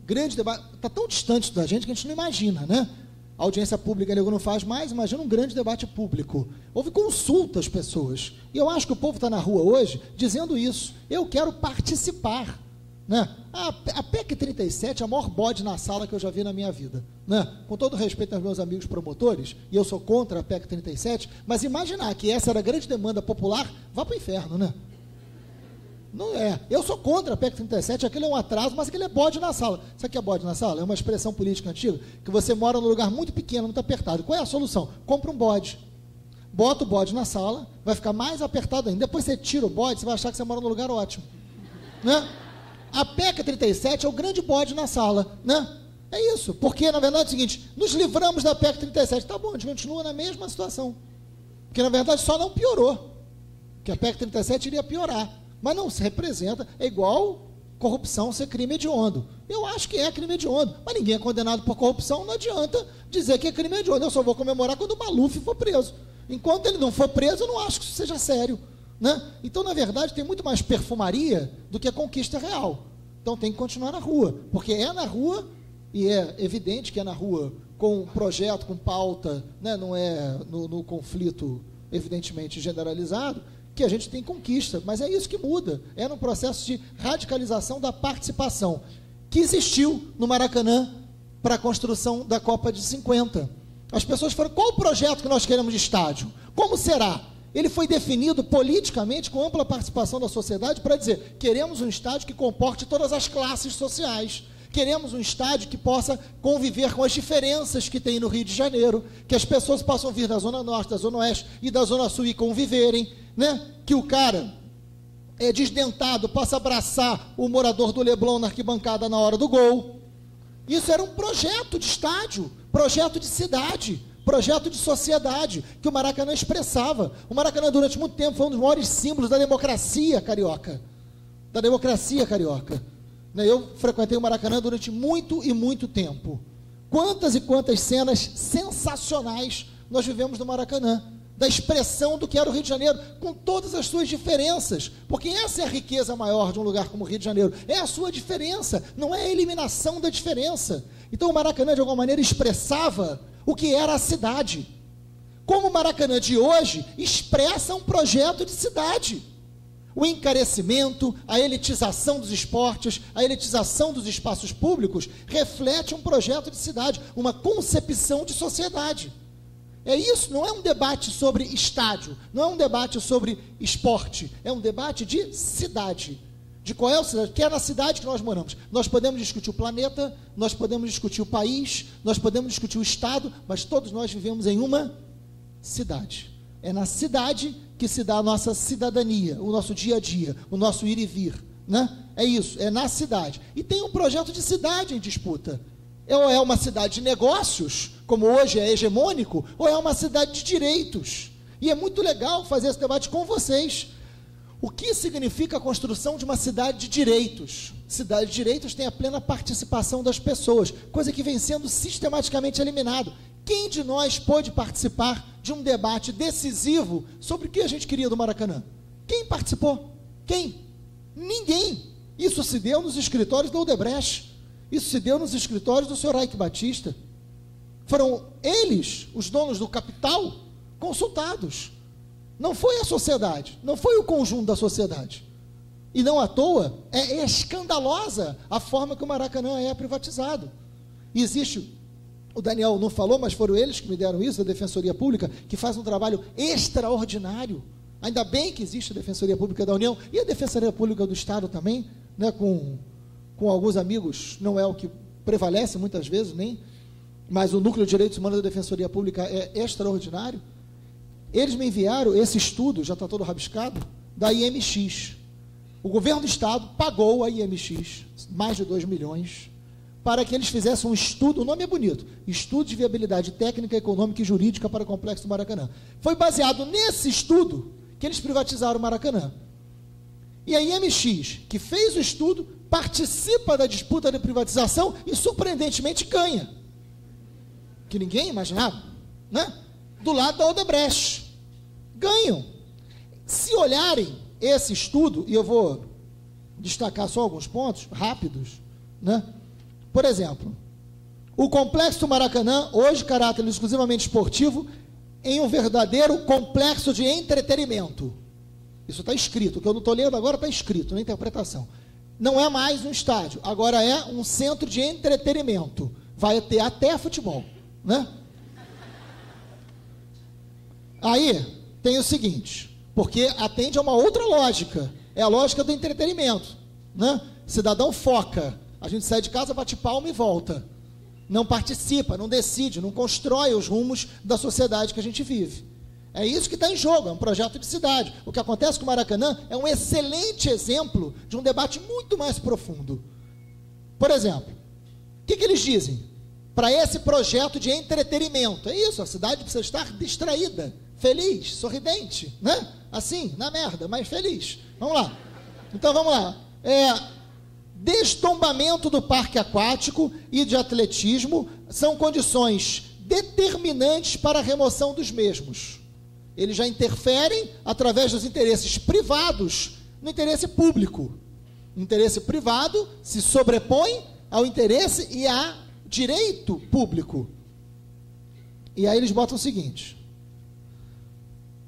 Grande debate, está tão distante da gente que a gente não imagina, né? A audiência pública nego não faz mais, imagina um grande debate público. Houve consulta às pessoas. E eu acho que o povo está na rua hoje dizendo isso. Eu quero participar. Né? A PEC 37 é a maior bode na sala que eu já vi na minha vida, né? Com todo respeito aos meus amigos promotores, e eu sou contra a PEC 37, mas imaginar que essa era a grande demanda popular, vá para o inferno, né? Não é. Eu sou contra a PEC 37, aquilo é um atraso, mas aquilo é bode na sala. Sabe o que é bode na sala? É uma expressão política antiga, que você mora num lugar muito pequeno, muito apertado. Qual é a solução? Compra um bode. Bota o bode na sala, vai ficar mais apertado ainda. Depois você tira o bode, você vai achar que você mora num lugar ótimo, né? A PEC 37 é o grande bode na sala, né? É isso, porque na verdade é o seguinte, nos livramos da PEC 37, tá bom, a gente continua na mesma situação, porque na verdade só não piorou, que a PEC 37 iria piorar, mas não se representa, é igual corrupção ser crime hediondo. Eu acho que é crime hediondo, mas ninguém é condenado por corrupção, não adianta dizer que é crime hediondo, eu só vou comemorar quando o Maluf for preso. Enquanto ele não for preso, eu não acho que isso seja sério. Né? Então, na verdade, tem muito mais perfumaria do que a conquista real. Então, tem que continuar na rua, porque é na rua, e é evidente que é na rua, com projeto, com pauta, né? Não é no conflito, evidentemente, generalizado, que a gente tem conquista. Mas é isso que muda. É no processo de radicalização da participação, que existiu no Maracanã para a construção da Copa de 50. As pessoas falaram, qual o projeto que nós queremos de estádio? Como será? Ele foi definido politicamente com ampla participação da sociedade para dizer, queremos um estádio que comporte todas as classes sociais, queremos um estádio que possa conviver com as diferenças que tem no Rio de Janeiro, que as pessoas possam vir da Zona Norte, da Zona Oeste e da Zona Sul e conviverem, né? Que o cara desdentado possa abraçar o morador do Leblon na arquibancada na hora do gol. Isso era um projeto de estádio, projeto de cidade, projeto de sociedade, que o Maracanã expressava. O Maracanã, durante muito tempo, foi um dos maiores símbolos da democracia carioca. Da democracia carioca. Eu frequentei o Maracanã durante muito e muito tempo. Quantas e quantas cenas sensacionais nós vivemos no Maracanã, da expressão do que era o Rio de Janeiro, com todas as suas diferenças, porque essa é a riqueza maior de um lugar como o Rio de Janeiro, é a sua diferença, não é a eliminação da diferença. Então o Maracanã, de alguma maneira, expressava o que era a cidade. Como o Maracanã de hoje expressa um projeto de cidade. O encarecimento, a elitização dos esportes, a elitização dos espaços públicos, reflete um projeto de cidade, uma concepção de sociedade. É isso, não é um debate sobre estádio, não é um debate sobre esporte, é um debate de cidade. De qual é a cidade? Que é na cidade que nós moramos. Nós podemos discutir o planeta, nós podemos discutir o país, nós podemos discutir o estado, mas todos nós vivemos em uma cidade. É na cidade que se dá a nossa cidadania, o nosso dia a dia, o nosso ir e vir, né? É isso, é na cidade. E tem um projeto de cidade em disputa. Ou é uma cidade de negócios, como hoje é hegemônico, ou é uma cidade de direitos. E é muito legal fazer esse debate com vocês. O que significa a construção de uma cidade de direitos? Cidade de direitos tem a plena participação das pessoas, coisa que vem sendo sistematicamente eliminado. Quem de nós pôde participar de um debate decisivo sobre o que a gente queria do Maracanã? Quem participou? Quem? Ninguém. Isso se deu nos escritórios da Odebrecht. Isso se deu nos escritórios do senhor Ike Batista. Foram eles, os donos do capital, consultados. Não foi a sociedade, não foi o conjunto da sociedade. E não à toa, é escandalosa a forma que o Maracanã é privatizado. E existe, o Daniel não falou, mas foram eles que me deram isso, da Defensoria Pública, que faz um trabalho extraordinário. Ainda bem que existe a Defensoria Pública da União e a Defensoria Pública do Estado também, né, com alguns amigos, não é o que prevalece muitas vezes, mas o Núcleo de Direitos Humanos da Defensoria Pública é extraordinário. Eles me enviaram esse estudo, já está todo rabiscado, da IMX. O governo do Estado pagou a IMX mais de 2 milhões para que eles fizessem um estudo, o nome é bonito, Estudo de Viabilidade Técnica, Econômica e Jurídica para o Complexo do Maracanã. Foi baseado nesse estudo que eles privatizaram o Maracanã. E a IMX, que fez o estudo, participa da disputa de privatização e, surpreendentemente, ganha. Que ninguém imaginava, né? Do lado da Odebrecht. Ganham. Se olharem esse estudo, e eu vou destacar só alguns pontos rápidos, né? Por exemplo, o Complexo do Maracanã, hoje caráter exclusivamente esportivo, em um verdadeiro complexo de entretenimento. Isso está escrito, o que eu não estou lendo agora está escrito, na interpretação. Não é mais um estádio, agora é um centro de entretenimento. Vai ter até futebol, né? Aí tem o seguinte, porque atende a uma outra lógica, é a lógica do entretenimento, né? Cidadão foca, a gente sai de casa, bate palma e volta. Não participa, não decide, não constrói os rumos da sociedade que a gente vive. É isso que está em jogo, é um projeto de cidade. O que acontece com o Maracanã é um excelente exemplo de um debate muito mais profundo. Por exemplo, o que eles dizem? Para esse projeto de entretenimento, é isso, a cidade precisa estar distraída, feliz, sorridente, né? Assim, na merda, mas feliz. Vamos lá. Então, vamos lá. Destombamento do parque aquático e de atletismo são condições determinantes para a remoção dos mesmos. Eles já interferem através dos interesses privados no interesse público. O interesse privado se sobrepõe ao interesse e a direito público. E aí eles botam o seguinte.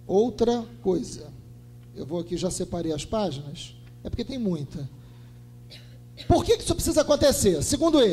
Outra coisa. Eu vou aqui, já separei as páginas. É porque tem muita. Por que isso precisa acontecer? Segundo ele,